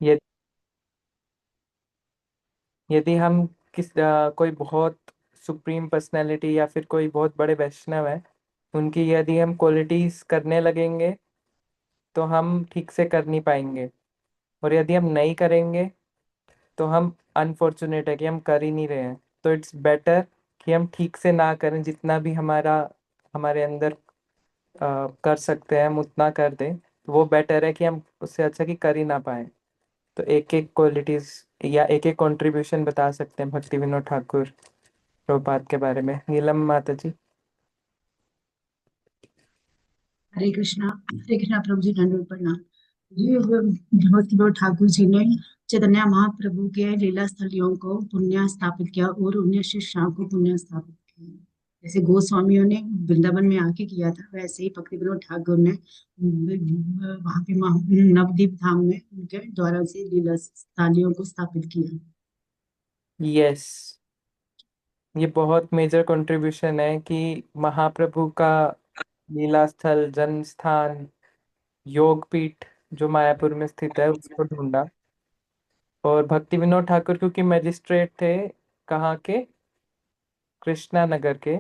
ये यदि हम कोई बहुत सुप्रीम पर्सनैलिटी या फिर कोई बहुत बड़े वैष्णव है, उनकी यदि हम क्वालिटीज करने लगेंगे तो हम ठीक से कर नहीं पाएंगे। और यदि हम नहीं करेंगे तो हम अनफॉर्चुनेट है कि हम कर ही नहीं रहे हैं। तो इट्स बेटर कि हम ठीक से ना करें, जितना भी हमारे अंदर कर सकते हैं हम उतना कर दें। तो वो बेटर है कि हम उससे अच्छा कि कर ही ना पाए। तो एक एक क्वालिटीज या एक एक कंट्रीब्यूशन बता सकते हैं भक्ति विनोद ठाकुर प्रभुपाद के बारे में। नीलम माता जी। हरे कृष्णा प्रभु जी, दंडवत प्रणाम जी। भगवती विनोद ठाकुर जी ने चैतन्य महाप्रभु के लीला स्थलियों को पुण्य स्थापित किया और उन्हें शिष्यों को पुण्य स्थापित किया। जैसे गोस्वामियों ने वृंदावन में आके किया था, वैसे ही भक्ति विनोद ठाकुर ने वहां पे नवदीप धाम में उनके द्वारा से लीला स्थलियों को स्थापित किया। यस, ये बहुत मेजर कंट्रीब्यूशन है कि महाप्रभु का लीला स्थल, जन्म स्थान, योग पीठ जो मायापुर में स्थित है उसको ढूंढा। और भक्ति विनोद ठाकुर क्योंकि मैजिस्ट्रेट थे, कहाँ के, कृष्णा नगर के।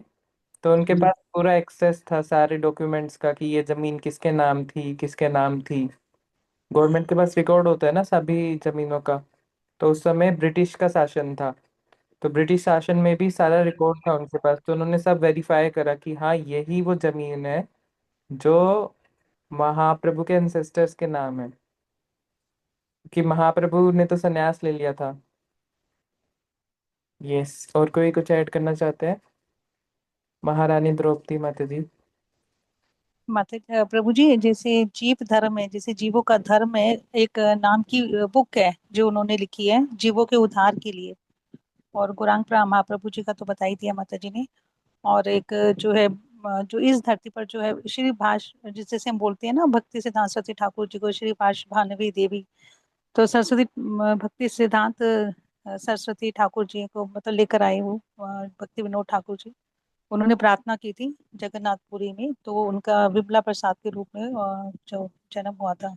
तो उनके पास पूरा एक्सेस था सारे डॉक्यूमेंट्स का कि ये जमीन किसके नाम थी, किसके नाम थी। गवर्नमेंट के पास रिकॉर्ड होता है ना सभी जमीनों का। तो उस समय ब्रिटिश का शासन था, तो ब्रिटिश शासन में भी सारा रिकॉर्ड था उनके पास। तो उन्होंने सब वेरीफाई करा कि हाँ यही वो जमीन है जो महाप्रभु के एंसेस्टर्स के नाम है। कि महाप्रभु ने तो संन्यास ले लिया था। यस, और कोई कुछ ऐड करना चाहते हैं? महारानी द्रौपदी माता जी। प्रभु जी, जैसे जीव धर्म है, जैसे जीवों का धर्म है, एक नाम की बुक है जो उन्होंने लिखी है जीवों के उद्धार के लिए। और गौरांग महाप्रभु जी का तो बता ही दिया माता जी ने। और एक जो है जो इस धरती पर जो है श्री भाष, जैसे हम बोलते हैं ना, भक्ति सिद्धांत सरस्वती ठाकुर जी को श्री भाष भानवी देवी। तो सरस्वती भक्ति सिद्धांत सरस्वती ठाकुर जी को मतलब लेकर आए वो भक्ति विनोद ठाकुर जी। उन्होंने प्रार्थना की थी जगन्नाथपुरी में, तो उनका विमला प्रसाद के रूप में जो जन्म हुआ था।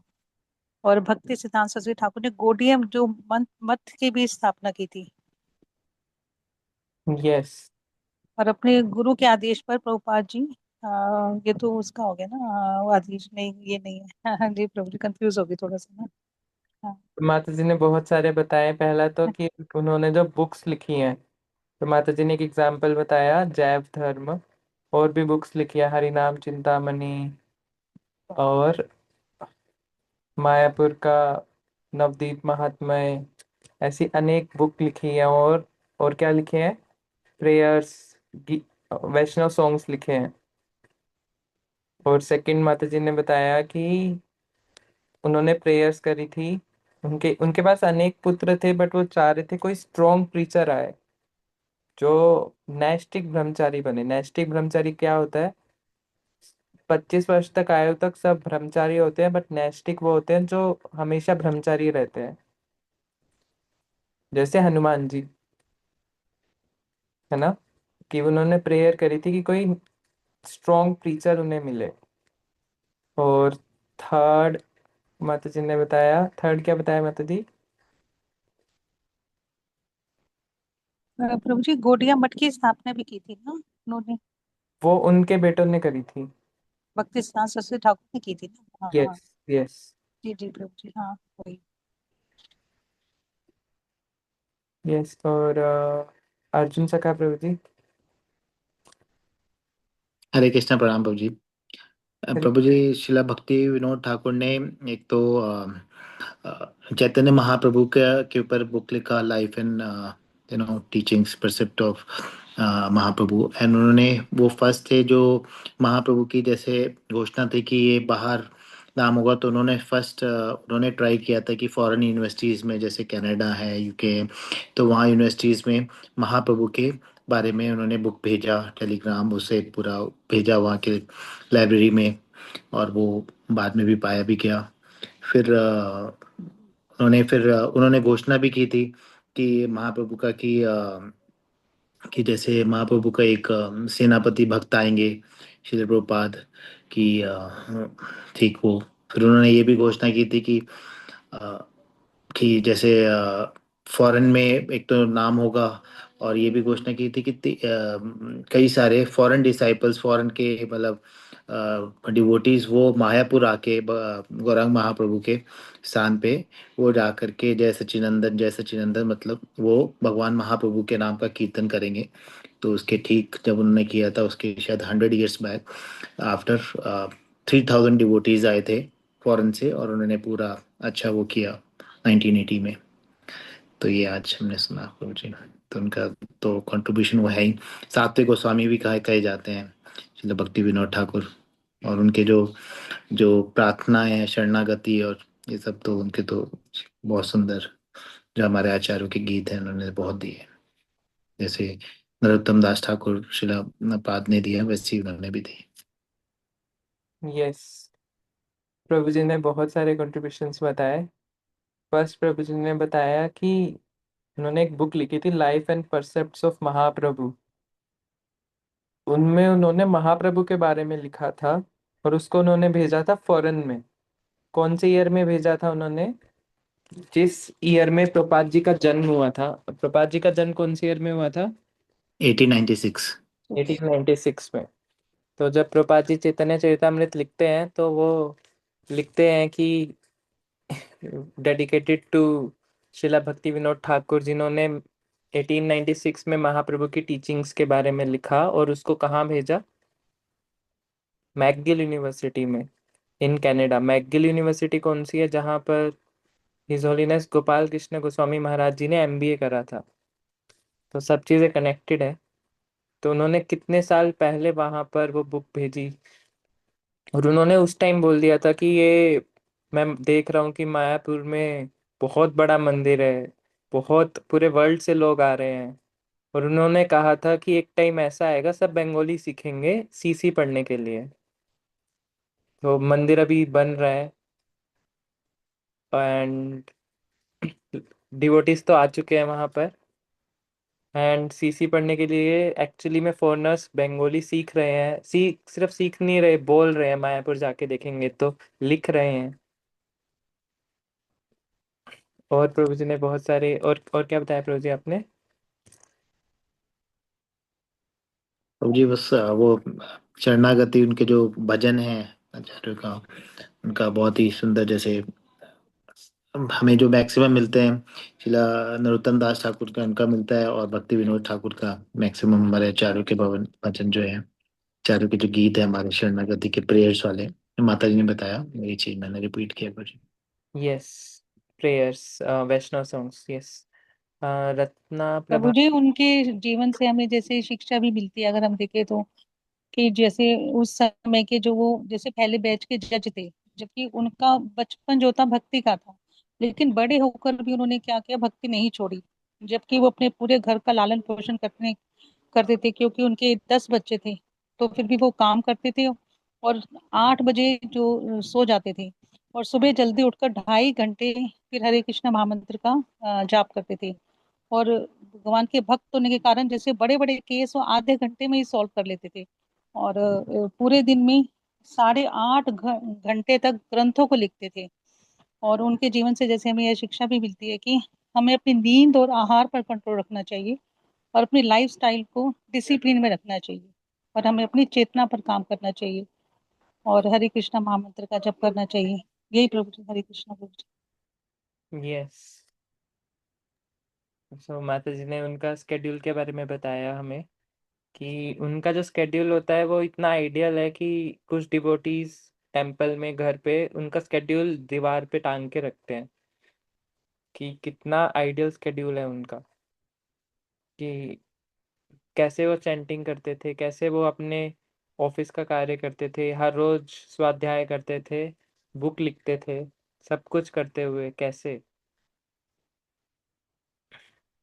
और भक्ति सिद्धांत सरस्वती ठाकुर ने गोडियम जो मत मठ की भी स्थापना की थी। यस। और अपने गुरु के आदेश पर प्रभुपाद जी, ये तो उसका हो गया ना, वो आदेश नहीं, ये नहीं है। हाँ जी प्रभु जी, कंफ्यूज हो गई थोड़ा सा ना। हाँ। माता जी ने बहुत सारे बताए। पहला तो कि उन्होंने जो बुक्स लिखी हैं, तो माता जी ने एक एग्जाम्पल बताया जैव धर्म। और भी बुक्स लिखी है, हरिनाम चिंतामणि, और मायापुर का नवदीप महात्म्य। ऐसी अनेक बुक लिखी है। और क्या लिखे हैं? प्रेयर्स, वैष्णव सॉन्ग्स लिखे हैं। और सेकंड माता जी ने बताया कि उन्होंने प्रेयर्स करी थी। उनके उनके पास अनेक पुत्र थे, बट वो चाह रहे थे कोई स्ट्रॉन्ग प्रीचर आए जो नैष्टिक ब्रह्मचारी बने। नैष्टिक ब्रह्मचारी क्या होता है? 25 वर्ष तक आयु तक सब ब्रह्मचारी होते हैं, बट नैष्टिक वो होते हैं जो हमेशा ब्रह्मचारी रहते हैं। जैसे हनुमान जी, है ना। कि उन्होंने प्रेयर करी थी कि कोई स्ट्रॉन्ग प्रीचर उन्हें मिले। और थर्ड माता जी ने बताया, थर्ड क्या बताया माता जी? प्रभु जी, गोडिया मठ की स्थापना भी की थी ना उन्होंने। वो उनके बेटों ने करी थी। भक्ति सिद्धांत सरस्वती ठाकुर ने की थी ना। हाँ हाँ। यस। यस। जी जी प्रभु जी, हाँ वही। यस। और अर्जुन सखा प्रभु जी। हरे कृष्णा प्रणाम प्रभु जी। प्रभु जी, शिला भक्ति विनोद ठाकुर ने एक तो चैतन्य महाप्रभु के ऊपर बुक लिखा, life and teachings precept of Mahaprabhu. And उन्होंने, वो फर्स्ट थे जो महाप्रभु की जैसे घोषणा थी कि ये बाहर नाम होगा, तो उन्होंने फर्स्ट उन्होंने ट्राई किया था कि फॉरेन यूनिवर्सिटीज़ में, जैसे कनाडा है, यूके, तो वहाँ यूनिवर्सिटीज़ में महाप्रभु के बारे में उन्होंने बुक भेजा, टेलीग्राम उसे पूरा भेजा वहाँ के लाइब्रेरी में। और वो बाद में भी पाया भी गया। फिर उन्होंने घोषणा भी की थी कि महाप्रभु का कि जैसे महाप्रभु का एक सेनापति भक्त आएंगे, श्रील प्रभुपाद की ठीक वो। फिर उन्होंने ये भी घोषणा की थी कि कि जैसे फॉरेन में एक तो नाम होगा, और ये भी घोषणा की थी कि कई सारे फॉरेन डिसाइपल्स, फॉरेन के मतलब डिवोटीज वो मायापुर आके गौरांग महाप्रभु के स्थान पे वो जा करके जय सच्चिनंदन मतलब वो भगवान महाप्रभु के नाम का कीर्तन करेंगे। तो उसके ठीक जब उन्होंने किया था, उसके शायद 100 ईयर्स बैक, आफ्टर 3000 डिवोटीज आए थे फॉरेन से, और उन्होंने पूरा अच्छा वो किया 1980 में। तो ये आज हमने सुना प्रभु जी। तो उनका तो कंट्रीब्यूशन वो है ही। सात्विक गोस्वामी भी कहे जाते हैं, श्रील भक्ति विनोद ठाकुर। और उनके जो जो प्रार्थनाएं हैं, शरणागति और ये सब, तो उनके तो बहुत सुंदर, जो हमारे आचार्यों के गीत हैं उन्होंने बहुत दिए। जैसे नरोत्तम दास ठाकुर शिला पाद ने दिया, वैसे ही उन्होंने भी दी। यस, प्रभु जी ने बहुत सारे कंट्रीब्यूशंस बताए। फर्स्ट प्रभु जी ने बताया कि उन्होंने एक बुक लिखी थी, लाइफ एंड परसेप्ट्स ऑफ महाप्रभु। उनमें उन्होंने महाप्रभु के बारे में लिखा था, और उसको उन्होंने भेजा था फॉरेन में। कौन से ईयर में भेजा था उन्होंने? जिस ईयर में प्रपात जी का जन्म हुआ था। प्रपात जी का जन्म कौन से ईयर में हुआ था? 1896। 1896 में। तो जब प्रपात जी चैतन्य चरितमृत लिखते हैं तो वो लिखते हैं कि डेडिकेटेड टू शिला भक्ति विनोद ठाकुर, जिन्होंने 1896 में महाप्रभु की टीचिंग्स के बारे में लिखा, और उसको कहाँ भेजा? मैकगिल यूनिवर्सिटी में, इन कनाडा। मैकगिल यूनिवर्सिटी कौन सी है? जहाँ पर हिज होलीनेस गोपाल कृष्ण गोस्वामी महाराज जी ने एमबीए करा था। तो सब चीज़ें कनेक्टेड है। तो उन्होंने कितने साल पहले वहाँ पर वो बुक भेजी, और उन्होंने उस टाइम बोल दिया था कि ये मैं देख रहा हूँ कि मायापुर में बहुत बड़ा मंदिर है, बहुत पूरे वर्ल्ड से लोग आ रहे हैं। और उन्होंने कहा था कि एक टाइम ऐसा आएगा सब बंगाली सीखेंगे सीसी पढ़ने के लिए। तो मंदिर अभी बन रहा है, एंड डिवोटीज तो आ चुके हैं वहाँ पर। एंड सीसी पढ़ने के लिए एक्चुअली में फॉरेनर्स बंगाली सीख रहे हैं, सिर्फ सीख नहीं रहे, बोल रहे हैं। मायापुर जाके देखेंगे तो लिख रहे हैं। और प्रभु जी ने बहुत सारे, और क्या बताया प्रभु जी आपने? प्रभु जी बस वो शरणागति, उनके जो भजन है आचार्य का, उनका बहुत ही सुंदर, जैसे हमें जो मैक्सिमम मिलते हैं शिला नरोत्तम दास ठाकुर का, उनका मिलता है, और भक्ति विनोद ठाकुर का मैक्सिमम हमारे आचार्यों के भवन भजन जो है, आचार्यों के जो गीत है हमारे शरणागति के प्रेयर्स वाले, माता जी ने बताया, ये चीज मैंने रिपीट किया प्रभु जी। यस, प्रेयर्स, वैष्णव सॉन्ग्स, यस। रत्ना प्रभु प्रभा। जी उनके जीवन से हमें जैसे शिक्षा भी मिलती है, अगर हम देखें तो, कि जैसे उस समय के जो वो जैसे पहले बैच के जज थे, जबकि उनका बचपन जो था भक्ति का था, लेकिन बड़े होकर भी उन्होंने क्या किया, भक्ति नहीं छोड़ी। जबकि वो अपने पूरे घर का लालन पोषण करते थे, क्योंकि उनके 10 बच्चे थे, तो फिर भी वो काम करते थे। और 8 बजे जो सो जाते थे, और सुबह जल्दी उठकर 2.5 घंटे फिर हरे कृष्ण महामंत्र का जाप करते थे। और भगवान के भक्त होने के कारण जैसे बड़े बड़े केस वो आधे घंटे में ही सॉल्व कर लेते थे। और पूरे दिन में 8.5 घंटे तक ग्रंथों को लिखते थे। और उनके जीवन से जैसे हमें यह शिक्षा भी मिलती है कि हमें अपनी नींद और आहार पर कंट्रोल रखना चाहिए, और अपनी लाइफ स्टाइल को डिसिप्लिन में रखना चाहिए, और हमें अपनी चेतना पर काम करना चाहिए, और हरे कृष्णा महामंत्र का जप करना चाहिए। यही प्रभु जी, हरे कृष्णा प्रभु जी। यस। सो माता जी ने उनका स्केड्यूल के बारे में बताया हमें, कि उनका जो स्केड्यूल होता है वो इतना आइडियल है कि कुछ डिवोटीज टेम्पल में, घर पे उनका स्केड्यूल दीवार पे टांग के रखते हैं, कि कितना आइडियल स्केड्यूल है उनका, कि कैसे वो चैंटिंग करते थे, कैसे वो अपने ऑफिस का कार्य करते थे, हर रोज स्वाध्याय करते थे, बुक लिखते थे, सब कुछ करते हुए कैसे।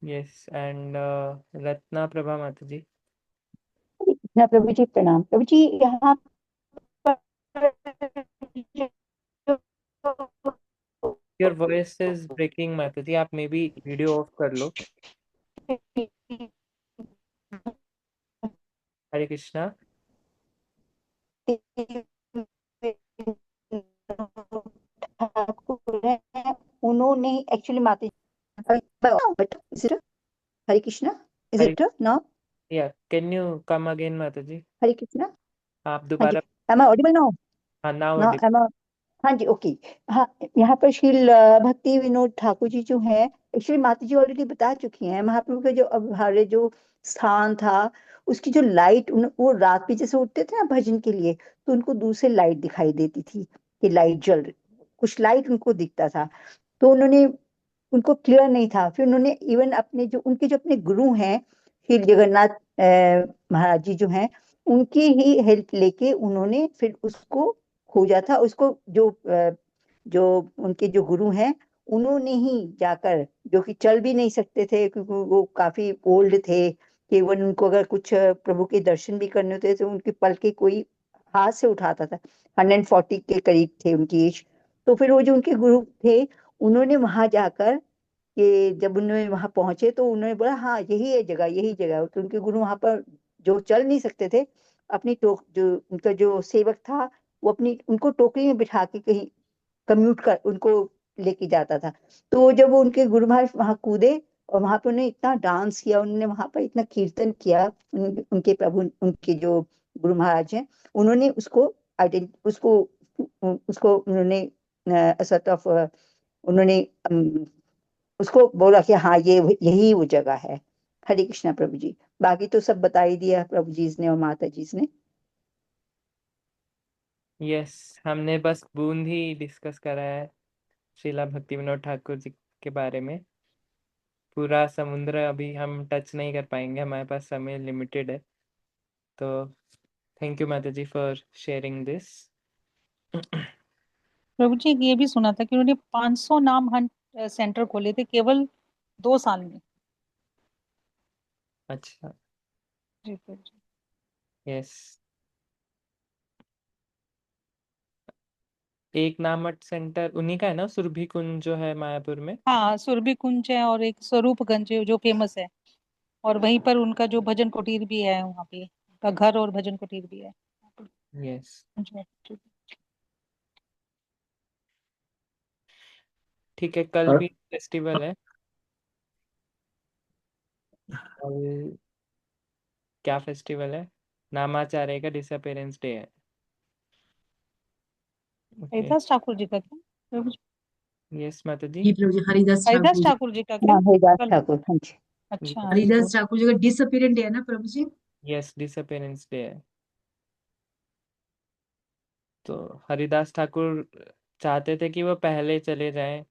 यस, एंड रत्ना प्रभा माता जी। कृष्णा प्रभु जी प्रणाम। प्रभु जी यहाँ per your voice is breaking माता जी, आप मे बी वीडियो ऑफ कर लो। हरे कृष्णा। ठाकुर है, उन्होंने एक्चुअली माता जी, हरे कृष्णा, इज हरे, इट नाउ? या कैन यू कम अगेन माता जी? हरे कृष्णा। आप हाँ जी, दोबारा। Am I audible now? हाँ, now now audible. Am I? हाँ जी, ओके। हाँ, यहाँ पर श्री भक्ति विनोद ठाकुर जी जो हैं, एक्चुअली माता जी ऑलरेडी बता चुकी हैं, महाप्रभु का जो हमारे जो स्थान था, उसकी जो लाइट, वो रात में जैसे उठते थे ना भजन के लिए, तो उनको दूर से लाइट दिखाई देती थी कि लाइट जल रही, कुछ लाइट उनको दिखता था। तो उन्होंने, उनको क्लियर नहीं था, फिर उन्होंने इवन अपने जो उनके जो अपने गुरु हैं श्री जगन्नाथ महाराज जी जो हैं, उनकी ही हेल्प लेके उन्होंने फिर उसको खोजा था। उसको जो उनके जो गुरु हैं, उन्होंने ही जाकर, जो कि चल भी नहीं सकते थे क्योंकि वो काफी ओल्ड थे, केवल उनको अगर कुछ प्रभु के दर्शन भी करने होते तो उनके पल के कोई हाथ से उठाता था। 140 के करीब थे उनकी एज। तो फिर वो जो उनके गुरु थे, उन्होंने वहां जाकर कि जब उन्होंने वहां पहुंचे तो उन्होंने बोला हाँ यही है जगह, यही जगह है। तो उनके गुरु वहां पर, जो चल नहीं सकते थे, अपनी टोक, जो उनका जो सेवक था, वो अपनी उनको टोकरी में बिठा के कहीं कम्यूट कर उनको लेके जाता था। तो जब वो उनके गुरु महाराज वहां कूदे, और वहां पे उन्होंने इतना डांस किया, उन्होंने वहां पर इतना कीर्तन किया, उनके प्रभु, उनके जो गुरु महाराज हैं, उन्होंने उसको उसको उसको उन्होंने सॉर्ट ऑफ, उन्होंने उसको बोला कि हाँ ये यही वो जगह है। हरे कृष्णा प्रभु जी। बाकी तो सब बता ही दिया प्रभु जी ने और माता जी ने। यस, हमने बस बूंद ही डिस्कस करा है श्रीला भक्ति विनोद ठाकुर जी के बारे में। पूरा समुद्र अभी हम टच नहीं कर पाएंगे, हमारे पास समय लिमिटेड है। तो थैंक यू माता जी फॉर शेयरिंग दिस। प्रभु जी, ये भी सुना था कि उन्होंने 500 नाम हंट सेंटर खोले थे केवल 2 साल में। अच्छा। जी प्रभु जी। यस, एक नामट सेंटर उन्हीं का है ना, सुरभि कुंज जो है मायापुर में। हाँ, सुरभि कुंज है और एक स्वरूपगंज है जो फेमस है, और वहीं पर उनका जो भजन कुटीर भी है, वहाँ पे उनका घर और भजन कुटीर भी है। यस, जी। ठीक है, कल और भी फेस्टिवल है। कल क्या फेस्टिवल है? नामाचार्य का डिसअपेरेंस डे है। ओके। हरिदास ठाकुर जी का क्या प्रभु जी? यस माता जी। ये प्रभु जी हरिदास हरिदास ठाकुर जी, ठाकुर जी का क्या हाँ, हरिदास कल? ठाकुर, हाँ जी। अच्छा, हरिदास ठाकुर जी का डिसअपीयरेंस डे है ना प्रभु जी? यस, डिसअपेरेंस डे है। तो हरिदास ठाकुर चाहते थे कि वो पहले चले जाएं,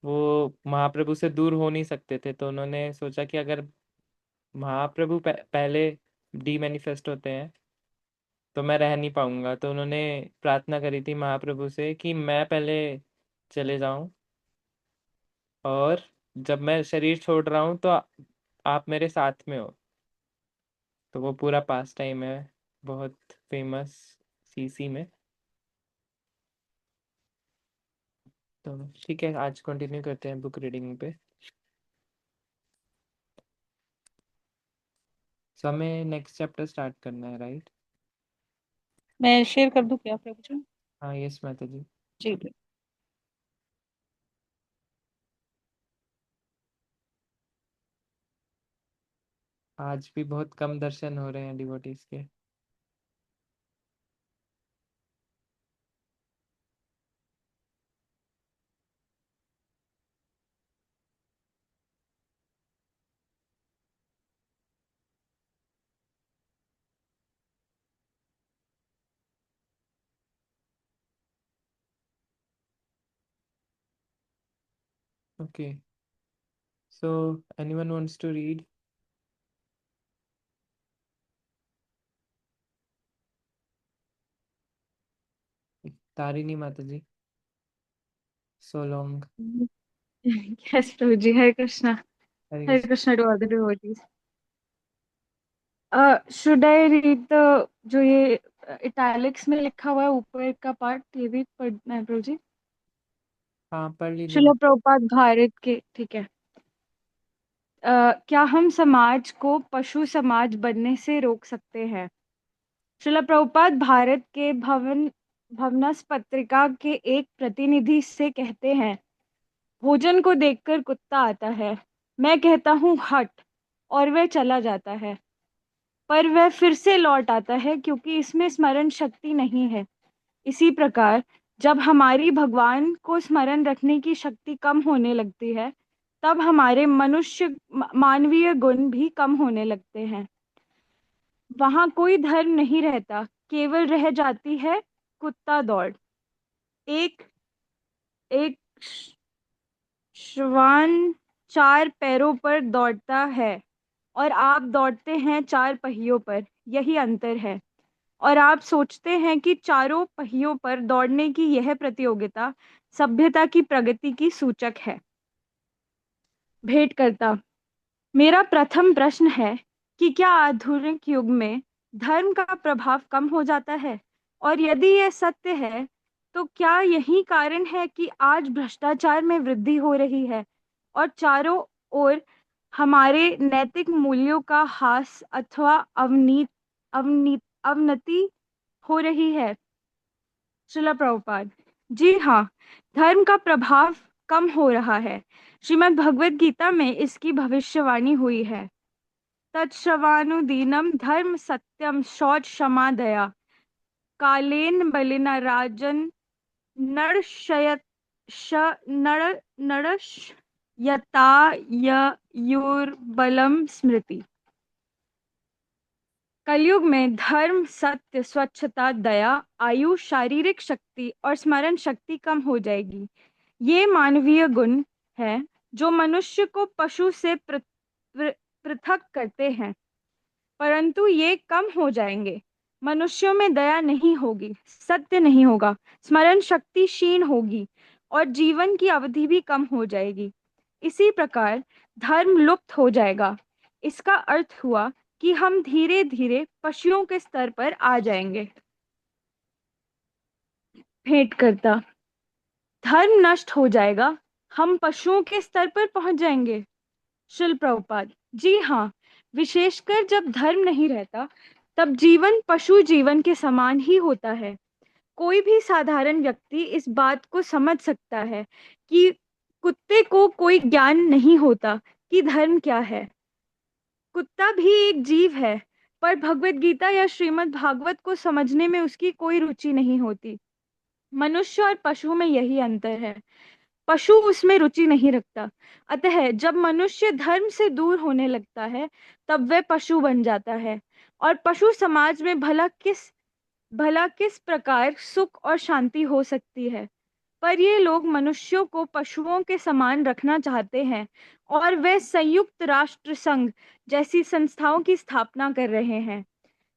वो महाप्रभु से दूर हो नहीं सकते थे, तो उन्होंने सोचा कि अगर महाप्रभु पहले डी मैनिफेस्ट होते हैं तो मैं रह नहीं पाऊंगा। तो उन्होंने प्रार्थना करी थी महाप्रभु से कि मैं पहले चले जाऊं, और जब मैं शरीर छोड़ रहा हूं तो आप मेरे साथ में हो। तो वो पूरा पास टाइम है, बहुत फेमस सीसी में। तो ठीक है, आज कंटिन्यू करते हैं बुक रीडिंग पे। सो हमें नेक्स्ट चैप्टर स्टार्ट करना है, राइट? मैं शेयर कर दूं क्या प्रभु जी? हाँ, यस माता जी। जी। आज भी बहुत कम दर्शन हो रहे हैं डिवोटीज के। Okay, so anyone wants to read? Tarini माता जी, so long. Yes, Prabhuji. Hare Krishna. Hare Hare Krishna. Krishna to all the devotees. Should I read the जो ये italics में लिखा हुआ है ऊपर का पार्ट, ये भी पढ़ना है प्रभुजी? हाँ, पढ़ लीजिए शिला माता। प्रभुपाद भारत के, ठीक है। क्या हम समाज को पशु समाज बनने से रोक सकते हैं? शिला प्रभुपाद भारत के भवनस पत्रिका के एक प्रतिनिधि से कहते हैं, भोजन को देखकर कुत्ता आता है, मैं कहता हूँ हट, और वह चला जाता है, पर वह फिर से लौट आता है क्योंकि इसमें स्मरण शक्ति नहीं है। इसी प्रकार जब हमारी भगवान को स्मरण रखने की शक्ति कम होने लगती है, तब हमारे मानवीय गुण भी कम होने लगते हैं। वहां कोई धर्म नहीं रहता, केवल रह जाती है कुत्ता दौड़। एक एक श्वान 4 पैरों पर दौड़ता है और आप दौड़ते हैं 4 पहियों पर, यही अंतर है। और आप सोचते हैं कि चारों पहियों पर दौड़ने की यह प्रतियोगिता सभ्यता की प्रगति की सूचक है। भेंटकर्ता, मेरा प्रथम प्रश्न है कि क्या आधुनिक युग में धर्म का प्रभाव कम हो जाता है, और यदि यह सत्य है तो क्या यही कारण है कि आज भ्रष्टाचार में वृद्धि हो रही है और चारों ओर हमारे नैतिक मूल्यों का ह्रास अथवा अवनति हो रही है? श्रीला प्रभुपाद, जी हाँ, धर्म का प्रभाव कम हो रहा है। श्रीमद् भगवद गीता में इसकी भविष्यवाणी हुई है। तत्श्रवानुदीनम धर्म सत्यम शौच क्षमा दया कालेन बलिना राजन नरशयत नरशयतायुर्बलम स्मृति। कलयुग में धर्म, सत्य, स्वच्छता, दया, आयु, शारीरिक शक्ति और स्मरण शक्ति कम हो जाएगी। ये मानवीय गुण हैं जो मनुष्य को पशु से पृथक करते हैं, परंतु ये कम हो जाएंगे। मनुष्यों में दया नहीं होगी, सत्य नहीं होगा, स्मरण शक्ति क्षीण होगी और जीवन की अवधि भी कम हो जाएगी। इसी प्रकार धर्म लुप्त हो जाएगा। इसका अर्थ हुआ कि हम धीरे धीरे पशुओं के स्तर पर आ जाएंगे। भेंटकर्ता, धर्म नष्ट हो जाएगा, हम पशुओं के स्तर पर पहुंच जाएंगे? शिल प्रभुपाद, जी हाँ, विशेषकर जब धर्म नहीं रहता तब जीवन पशु जीवन के समान ही होता है। कोई भी साधारण व्यक्ति इस बात को समझ सकता है कि कुत्ते को कोई ज्ञान नहीं होता कि धर्म क्या है। कुत्ता भी एक जीव है, पर भगवत गीता या श्रीमद् भागवत को समझने में उसकी कोई रुचि नहीं होती। मनुष्य और पशु में यही अंतर है, पशु उसमें रुचि नहीं रखता। अतः जब मनुष्य धर्म से दूर होने लगता है तब वह पशु बन जाता है, और पशु समाज में भला किस प्रकार सुख और शांति हो सकती है। पर ये लोग मनुष्यों को पशुओं के समान रखना चाहते हैं और वे संयुक्त राष्ट्र संघ जैसी संस्थाओं की स्थापना कर रहे हैं।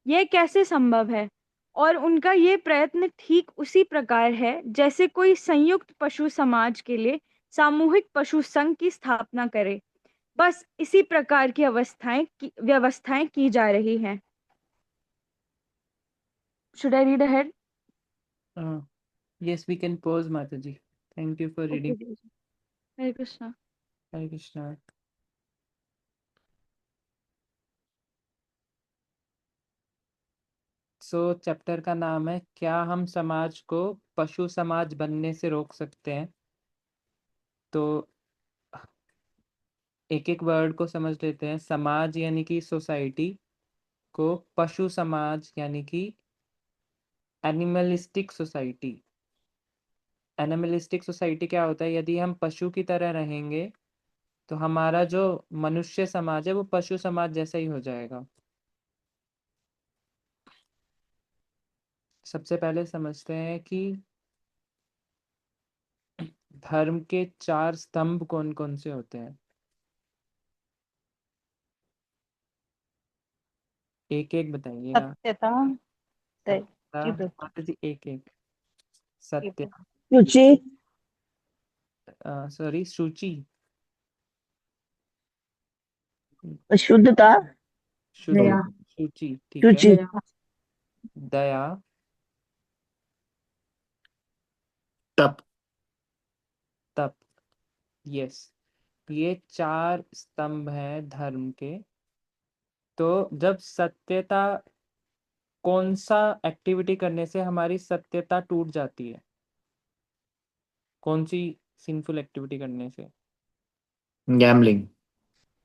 यह कैसे संभव है? और उनका ये प्रयत्न ठीक उसी प्रकार है जैसे कोई संयुक्त पशु समाज के लिए सामूहिक पशु संघ की स्थापना करे। बस इसी प्रकार की व्यवस्थाएं की जा रही हैं। Should I read ahead? Yes, we can pause, Mataji. Thank you for Okay, reading. Guruji. Hare Krishna. Hare Krishna. Chapter का नाम है क्या हम समाज को पशु समाज बनने से रोक सकते हैं। तो एक एक वर्ड को समझ लेते हैं। समाज यानी कि सोसाइटी को, पशु समाज यानी कि एनिमलिस्टिक सोसाइटी। एनिमलिस्टिक सोसाइटी क्या होता है? यदि हम पशु की तरह रहेंगे तो हमारा जो मनुष्य समाज है वो पशु समाज जैसा ही हो जाएगा। सबसे पहले समझते हैं कि धर्म के 4 स्तंभ कौन कौन से होते हैं। एक एक बताइएगा। सत्यता, माता जी एक एक। सत्य, रुचि, सॉरी, शुचि, शुद्धता, शुद्धि, दया, शुचि, ठीक है। रुचि, दया, दया, तप, तप, यस। ये 4 स्तंभ हैं धर्म के। तो जब सत्यता, कौन सा एक्टिविटी करने से हमारी सत्यता टूट जाती है? कौन सी सिंफुल एक्टिविटी करने से? गैम्बलिंग।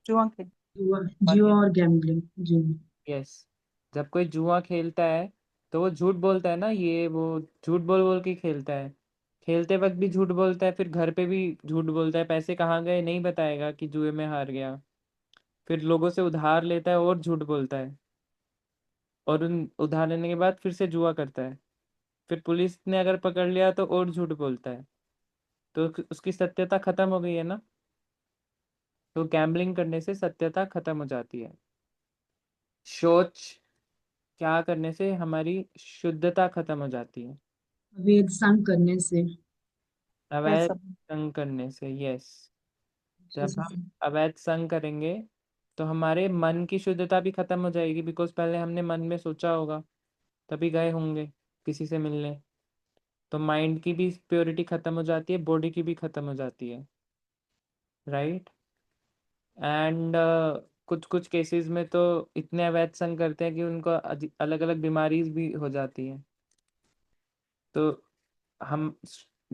जुआ खेल। जुआ और गैम्बलिंग जी। यस, जब कोई जुआ खेलता है तो वो झूठ बोलता है ना, ये वो झूठ बोल बोल के खेलता है। खेलते वक्त भी झूठ बोलता है, फिर घर पे भी झूठ बोलता है, पैसे कहाँ गए नहीं बताएगा कि जुए में हार गया। फिर लोगों से उधार लेता है और झूठ बोलता है, और उन उधार लेने के बाद फिर से जुआ करता है। फिर पुलिस ने अगर पकड़ लिया तो और झूठ बोलता है, तो उसकी सत्यता खत्म हो गई है ना। तो गैम्बलिंग करने से सत्यता खत्म हो जाती है। शौच क्या करने से हमारी शुद्धता खत्म हो जाती है? अवैध संग करने से। अवैध पैसा। संग करने से, यस। जब जैसे हम अवैध संग करेंगे तो हमारे मन की शुद्धता भी खत्म हो जाएगी, बिकॉज पहले हमने मन में सोचा होगा, तभी गए होंगे किसी से मिलने। तो माइंड की भी प्योरिटी खत्म हो जाती है, बॉडी की भी खत्म हो जाती है, राइट। एंड कुछ कुछ केसेस में तो इतने अवैध संग करते हैं कि उनको अलग अलग बीमारीज भी हो जाती हैं। तो हम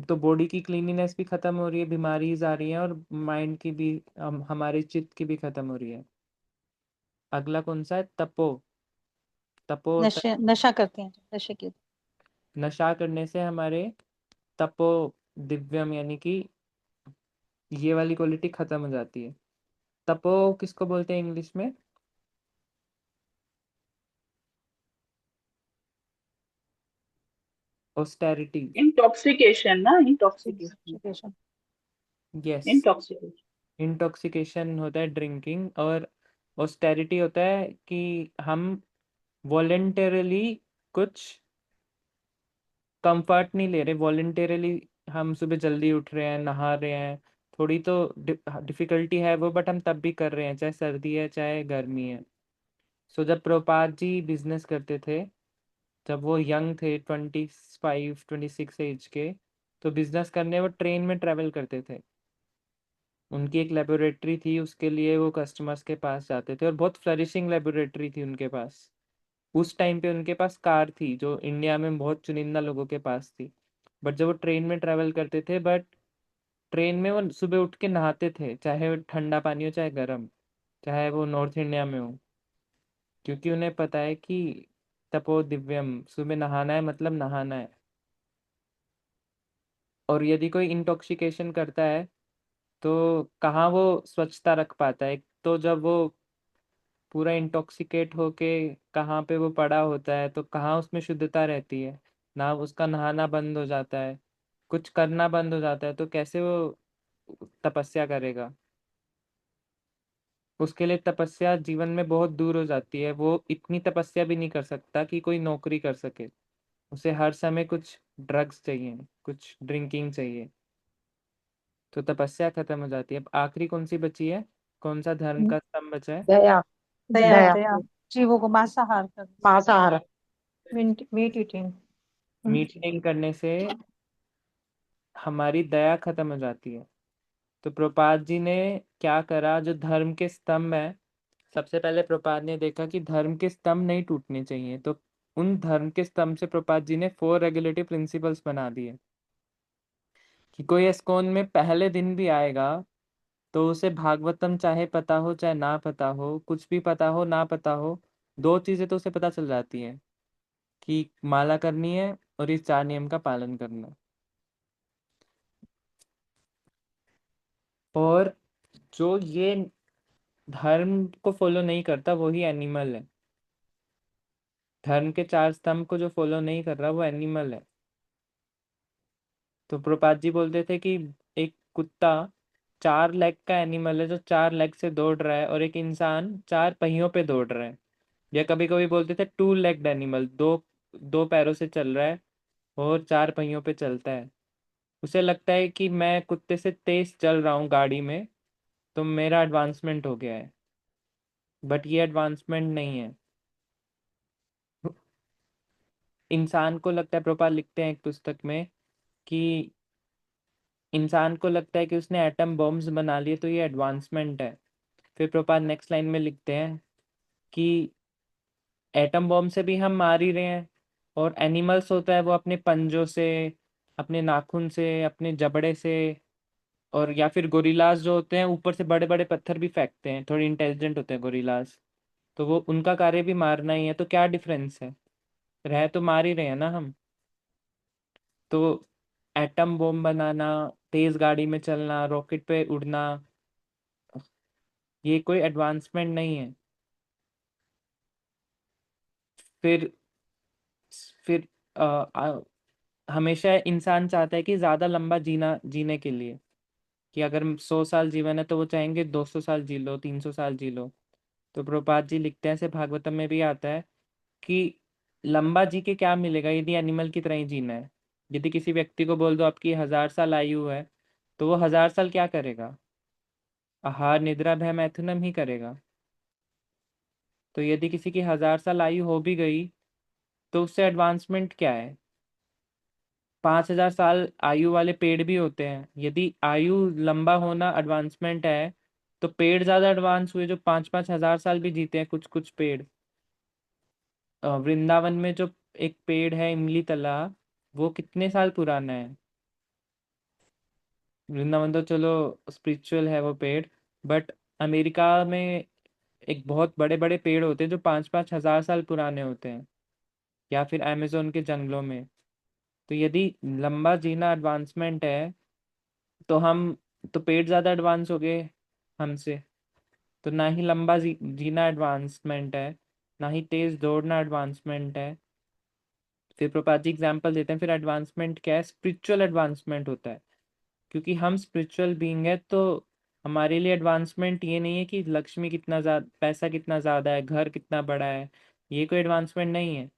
तो बॉडी की क्लीनिनेस भी खत्म हो रही है, बीमारीज आ रही हैं, और माइंड की भी, हमारे चित्त की भी खत्म हो रही है। अगला कौन सा है? तपो। तपो होता नशा करते हैं, नशे के। है नशा करने से हमारे तपो दिव्यम, यानी कि ये वाली क्वालिटी खत्म हो जाती है। तपो किसको बोलते हैं इंग्लिश में? ऑस्टेरिटी। इंटॉक्सिकेशन ना, intoxication. Intoxication। Yes, intoxication. Intoxication होता है ड्रिंकिंग, और ऑस्टेरिटी होता है कि हम वॉलेंटरली कुछ कंफर्ट नहीं ले रहे। वॉलेंटरली हम सुबह जल्दी उठ रहे हैं, नहा रहे हैं, थोड़ी तो डिफिकल्टी है वो, बट हम तब भी कर रहे हैं, चाहे सर्दी है चाहे गर्मी है। सो जब प्रभुपाद जी बिजनेस करते थे, जब वो यंग थे, 25 26 एज के, तो बिजनेस करने वो ट्रेन में ट्रेवल करते थे। उनकी एक लेबोरेटरी थी, उसके लिए वो कस्टमर्स के पास जाते थे, और बहुत फ्लरिशिंग लेबोरेटरी थी उनके पास। उस टाइम पे उनके पास कार थी, जो इंडिया में बहुत चुनिंदा लोगों के पास थी। बट जब वो ट्रेन में ट्रैवल करते थे, बट ट्रेन में वो सुबह उठ के नहाते थे, चाहे वो ठंडा पानी हो चाहे गर्म, चाहे वो नॉर्थ इंडिया में हो, क्योंकि उन्हें पता है कि तपो दिव्यम, सुबह नहाना है मतलब नहाना है। और यदि कोई इंटॉक्सिकेशन करता है तो कहाँ वो स्वच्छता रख पाता है? तो जब वो पूरा इंटॉक्सिकेट होके कहाँ पे वो पड़ा होता है, तो कहाँ उसमें शुद्धता रहती है? ना उसका नहाना बंद हो जाता है, कुछ करना बंद हो जाता है, तो कैसे वो तपस्या करेगा? उसके लिए तपस्या जीवन में बहुत दूर हो जाती है। वो इतनी तपस्या भी नहीं कर सकता कि कोई नौकरी कर सके। उसे हर समय कुछ ड्रग्स चाहिए, कुछ ड्रिंकिंग चाहिए, तो तपस्या खत्म हो जाती है। अब आखिरी कौन सी बची है? कौन सा धर्म का स्तंभ बचा है? दया। दया। दया। दया। जीवों को मांसाहार कर। मांसाहार। Meat eating. मीट ईटिंग करने से हमारी दया खत्म हो जाती है। तो प्रभुपाद जी ने क्या करा? जो धर्म के स्तंभ है, सबसे पहले प्रभुपाद ने देखा कि धर्म के स्तंभ नहीं टूटने चाहिए, तो उन धर्म के स्तंभ से प्रभुपाद जी ने 4 रेगुलेटिव प्रिंसिपल्स बना दिए कि कोई इस्कॉन में पहले दिन भी आएगा तो उसे भागवतम चाहे पता हो चाहे ना पता हो, कुछ भी पता हो ना पता हो, 2 चीजें तो उसे पता चल जाती हैं कि माला करनी है और इस 4 नियम का पालन करना। और जो ये धर्म को फॉलो नहीं करता वही एनिमल है। धर्म के 4 स्तंभ को जो फॉलो नहीं कर रहा वो एनिमल है। तो प्रभुपाद जी बोलते थे कि एक कुत्ता 4 लेग का एनिमल है जो 4 लेग से दौड़ रहा है, और एक इंसान 4 पहियों पे दौड़ रहा है। या कभी कभी बोलते थे 2 लेग्ड एनिमल, दो दो पैरों से चल रहा है और 4 पहियों पे चलता है। उसे लगता है कि मैं कुत्ते से तेज चल रहा हूँ गाड़ी में, तो मेरा एडवांसमेंट हो गया है, बट ये एडवांसमेंट नहीं है। इंसान को लगता है, प्रभुपाद लिखते हैं एक पुस्तक में, कि इंसान को लगता है कि उसने एटम बॉम्ब्स बना लिए तो ये एडवांसमेंट है। फिर प्रभुपाद नेक्स्ट लाइन में लिखते हैं कि एटम बॉम्ब से भी हम मार ही रहे हैं, और एनिमल्स होता है वो अपने पंजों से, अपने नाखून से, अपने जबड़े से और या फिर गोरिल्लास जो होते हैं ऊपर से बड़े बड़े पत्थर भी फेंकते हैं, थोड़े इंटेलिजेंट होते हैं गोरिल्लास, तो वो उनका कार्य भी मारना ही है, तो क्या डिफरेंस है? रह तो मार ही रहे हैं ना हम। तो एटम बम बनाना, तेज गाड़ी में चलना, रॉकेट पे उड़ना, ये कोई एडवांसमेंट नहीं है। फिर फिर अ, आ, हमेशा इंसान चाहता है कि ज़्यादा लंबा जीने के लिए, कि अगर 100 साल जीवन है तो वो चाहेंगे 200 साल जी लो, 300 साल जी लो। तो प्रभुपाद जी लिखते हैं, ऐसे भागवतम में भी आता है कि लंबा जी के क्या मिलेगा यदि एनिमल की तरह ही जीना है। यदि किसी व्यक्ति को बोल दो आपकी 1000 साल आयु है, तो वो 1000 साल क्या करेगा? आहार निद्रा भय मैथुनम ही करेगा। तो यदि किसी की 1000 साल आयु हो भी गई, तो उससे एडवांसमेंट क्या है? 5000 साल आयु वाले पेड़ भी होते हैं। यदि आयु लंबा होना एडवांसमेंट है, तो पेड़ ज्यादा एडवांस हुए, जो 5-5 हजार साल भी जीते हैं कुछ कुछ पेड़। वृंदावन में जो एक पेड़ है इमली तला, वो कितने साल पुराना है? वृंदावन तो चलो स्पिरिचुअल है वो पेड़, बट अमेरिका में एक बहुत बड़े बड़े पेड़ होते हैं जो 5-5 हजार साल पुराने होते हैं, या फिर अमेजोन के जंगलों में। तो यदि लंबा जीना एडवांसमेंट है, तो हम तो पेड़ ज़्यादा एडवांस हो गए हमसे। तो ना ही लंबा जीना एडवांसमेंट है, ना ही तेज दौड़ना एडवांसमेंट है। फिर प्रपात जी एग्जाम्पल देते हैं, फिर एडवांसमेंट क्या है? स्पिरिचुअल एडवांसमेंट होता है। क्योंकि हम स्पिरिचुअल बीइंग है, तो हमारे लिए एडवांसमेंट ये नहीं है कि लक्ष्मी कितना ज़्यादा, पैसा कितना ज़्यादा है, घर कितना बड़ा है, ये कोई एडवांसमेंट नहीं है।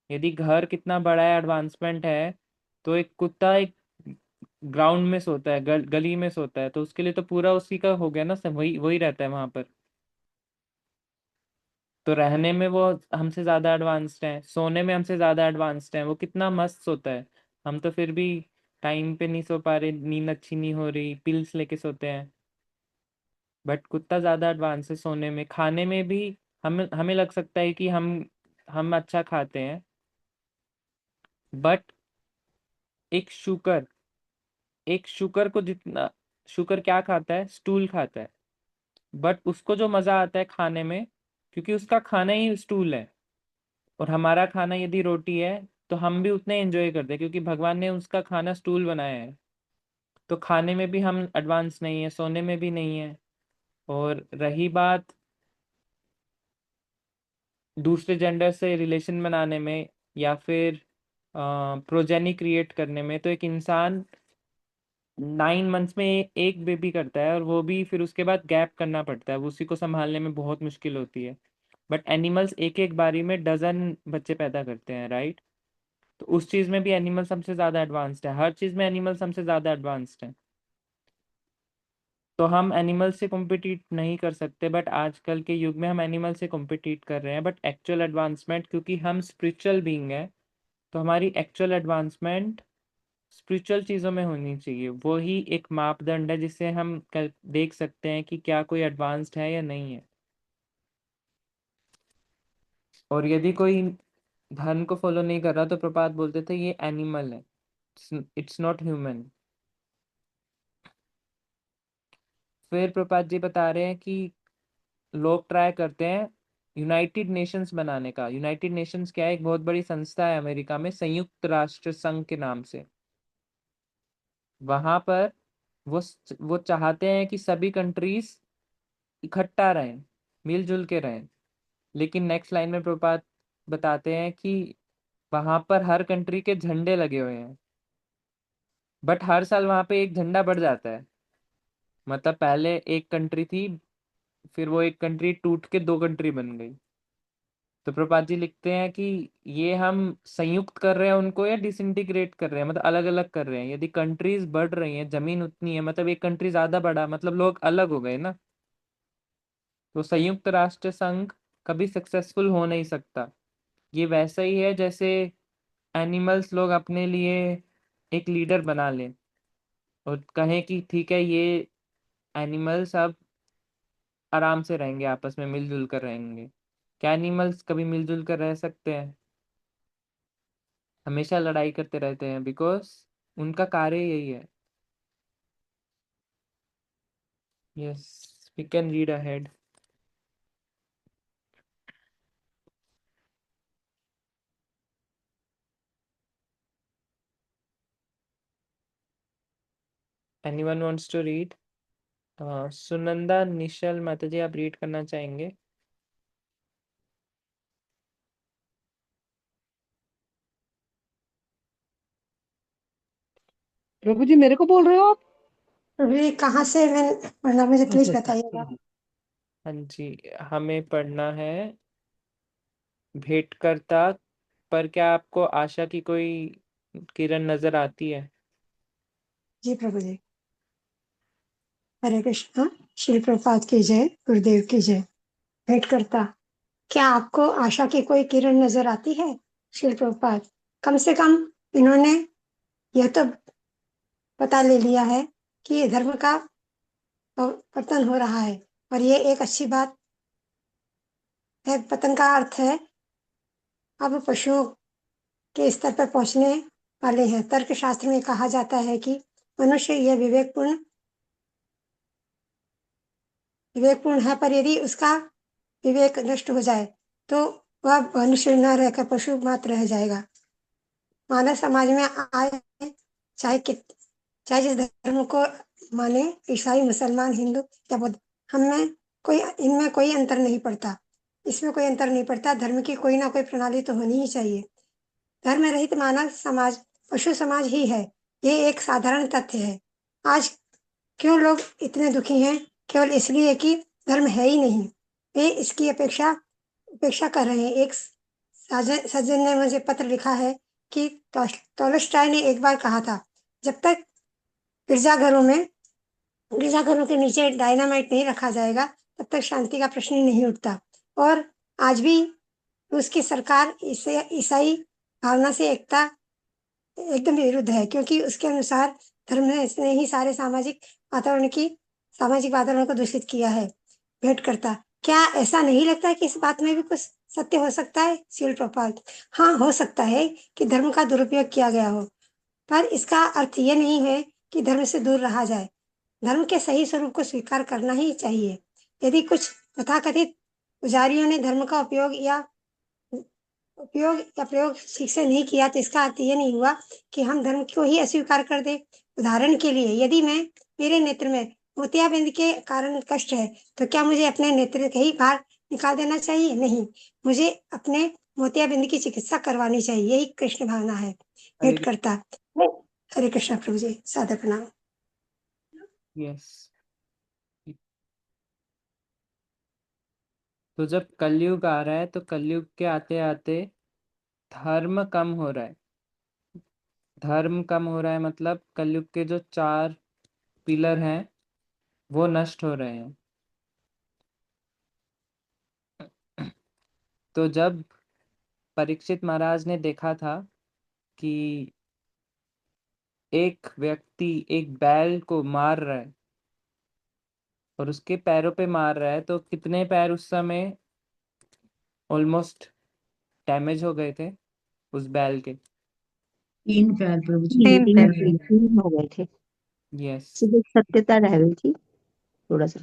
यदि घर कितना बड़ा है एडवांसमेंट है, तो एक कुत्ता एक ग्राउंड में सोता है, गली में सोता है, तो उसके लिए तो पूरा उसी का हो गया ना, सब वही वही रहता है वहां पर। तो रहने में वो हमसे ज्यादा एडवांस्ड है, सोने में हमसे ज्यादा एडवांस्ड है। वो कितना मस्त सोता है, हम तो फिर भी टाइम पे नहीं सो पा रहे, नींद अच्छी नहीं हो रही, पिल्स लेके सोते हैं। बट कुत्ता ज्यादा एडवांस है सोने में। खाने में भी हमें हमें लग सकता है कि हम अच्छा खाते हैं, बट एक शुकर एक शुकर को जितना, शुकर क्या खाता है? स्टूल खाता है। बट उसको जो मजा आता है खाने में, क्योंकि उसका खाना ही स्टूल है। और हमारा खाना यदि रोटी है, तो हम भी उतने एंजॉय करते हैं, क्योंकि भगवान ने उसका खाना स्टूल बनाया है। तो खाने में भी हम एडवांस नहीं है, सोने में भी नहीं है। और रही बात दूसरे जेंडर से रिलेशन बनाने में, या फिर प्रोजेनी क्रिएट करने में, तो एक इंसान 9 मंथ्स में एक बेबी करता है, और वो भी फिर उसके बाद गैप करना पड़ता है, वो उसी को संभालने में बहुत मुश्किल होती है। बट एनिमल्स एक एक बारी में डजन बच्चे पैदा करते हैं, राइट? तो उस चीज में भी एनिमल्स हमसे ज्यादा एडवांस्ड है, हर चीज में एनिमल्स हमसे ज्यादा एडवांस्ड है। तो हम एनिमल से कॉम्पिटिट नहीं कर सकते, बट आजकल के युग में हम एनिमल से कॉम्पिटिट कर रहे हैं। बट एक्चुअल एडवांसमेंट, क्योंकि हम स्पिरिचुअल बीइंग है, तो हमारी एक्चुअल एडवांसमेंट स्पिरिचुअल चीज़ों में होनी चाहिए। वो ही एक मापदंड है जिससे हम देख सकते हैं कि क्या कोई एडवांस्ड है या नहीं है। और यदि कोई धर्म को फॉलो नहीं कर रहा, तो प्रपात बोलते थे ये एनिमल है, इट्स नॉट ह्यूमन। फिर प्रपात जी बता रहे हैं कि लोग ट्राई करते हैं यूनाइटेड नेशंस बनाने का। यूनाइटेड नेशंस क्या है? एक बहुत बड़ी संस्था है अमेरिका में, संयुक्त राष्ट्र संघ के नाम से। वहां पर वो वो चाहते हैं कि सभी कंट्रीज इकट्ठा रहें, मिलजुल के रहें। लेकिन नेक्स्ट लाइन में प्रभुपाद बताते हैं कि वहां पर हर कंट्री के झंडे लगे हुए हैं, बट हर साल वहां पे एक झंडा बढ़ जाता है। मतलब पहले एक कंट्री थी, फिर वो एक कंट्री टूट के 2 कंट्री बन गई। तो प्रभुपाद जी लिखते हैं कि ये हम संयुक्त कर रहे हैं उनको, या डिसइंटीग्रेट कर रहे हैं, मतलब अलग अलग कर रहे हैं। यदि कंट्रीज बढ़ रही हैं, जमीन उतनी है, मतलब एक कंट्री ज्यादा बढ़ा, मतलब लोग अलग हो गए ना। तो संयुक्त राष्ट्र संघ कभी सक्सेसफुल हो नहीं सकता। ये वैसा ही है जैसे एनिमल्स लोग अपने लिए एक लीडर बना लें और कहें कि ठीक है, ये एनिमल्स अब आराम से रहेंगे, आपस में मिलजुल कर रहेंगे। क्या एनिमल्स कभी मिलजुल कर रह सकते हैं? हमेशा लड़ाई करते रहते हैं, बिकॉज उनका कार्य यही है। Yes, we can read ahead. Anyone wants to read? Sunanda, initial, माता जी, आप रीड करना चाहेंगे? प्रभु जी मेरे को बोल रहे हो आप? अभी कहाँ से मैं पढ़ना, मुझे प्लीज अच्छा बताइएगा। हाँ जी, हमें पढ़ना है भेंटकर्ता पर। क्या आपको आशा की कोई किरण नजर आती है? जी प्रभु जी। हरे कृष्णा। श्री प्रभुपाद की जय, गुरुदेव की जय। भेंट करता, क्या आपको आशा की कोई किरण नजर आती है? श्री प्रभुपाद, कम से कम इन्होंने यह तो पता ले लिया है कि धर्म का पतन हो रहा है, और ये एक अच्छी बात है। पतन का अर्थ है अब पशुओं के स्तर पर पहुंचने वाले हैं। तर्क शास्त्र में कहा जाता है कि मनुष्य यह विवेकपूर्ण है, पर यदि उसका विवेक नष्ट हो जाए तो वह मनुष्य न रहकर पशु मात्र रह जाएगा। मानव समाज में आए चाहे चाहे जिस धर्म को माने, ईसाई, मुसलमान, हिंदू या बुद्ध, इनमें कोई अंतर नहीं पड़ता। इसमें कोई अंतर नहीं पड़ता। धर्म की कोई ना कोई प्रणाली तो होनी ही चाहिए। धर्म रहित मानव समाज पशु समाज ही है। ये एक साधारण तथ्य है। आज क्यों लोग इतने दुखी हैं? केवल इसलिए कि धर्म है ही नहीं। वे इसकी उपेक्षा कर रहे हैं। एक सज्जन ने मुझे पत्र लिखा है कि टॉलस्टॉय ने एक बार कहा था, जब तक गिरजाघरों के नीचे डायनामाइट नहीं रखा जाएगा, तब तक शांति का प्रश्न ही नहीं उठता। और आज भी रूस की सरकार इसे ईसाई भावना से एकता एकदम विरुद्ध है, क्योंकि उसके अनुसार धर्म ने ही सामाजिक वातावरण को दूषित किया है। भेंट करता, क्या ऐसा नहीं लगता कि इस बात में भी कुछ सत्य हो सकता है? श्रील प्रपात, हाँ, हो सकता है कि धर्म का दुरुपयोग किया गया हो, पर इसका अर्थ ये नहीं है कि धर्म से दूर रहा जाए। धर्म के सही स्वरूप को स्वीकार करना ही चाहिए। यदि कुछ तथाकथित पुजारियों ने धर्म का उपयोग या प्रयोग ठीक से नहीं किया, तो इसका अर्थ ये नहीं हुआ कि हम धर्म को ही अस्वीकार कर दे। उदाहरण के लिए, यदि मेरे नेत्र में मोतियाबिंद के कारण कष्ट है, तो क्या मुझे अपने नेत्र के ही बाहर निकाल देना चाहिए? नहीं, मुझे अपने मोतियाबिंद की चिकित्सा करवानी चाहिए। यही कृष्ण भावना है। भेंट करता, हरे कृष्ण प्रभु जी, सादर प्रणाम। यस। तो जब कलयुग आ रहा है, तो कलयुग के आते आते धर्म कम हो रहा है। धर्म कम हो रहा है मतलब कलयुग के जो 4 पिलर हैं वो नष्ट हो रहे हैं। तो जब परीक्षित महाराज ने देखा था कि एक व्यक्ति एक बैल को मार रहा है और उसके पैरों पे मार रहा है, तो कितने पैर उस समय ऑलमोस्ट डैमेज हो गए थे उस बैल के? 3 पैर प्रभु जी। 3 पैर। तीन हो गए थे। यस, सिर्फ सत्यता रह गई थी थोड़ा सा।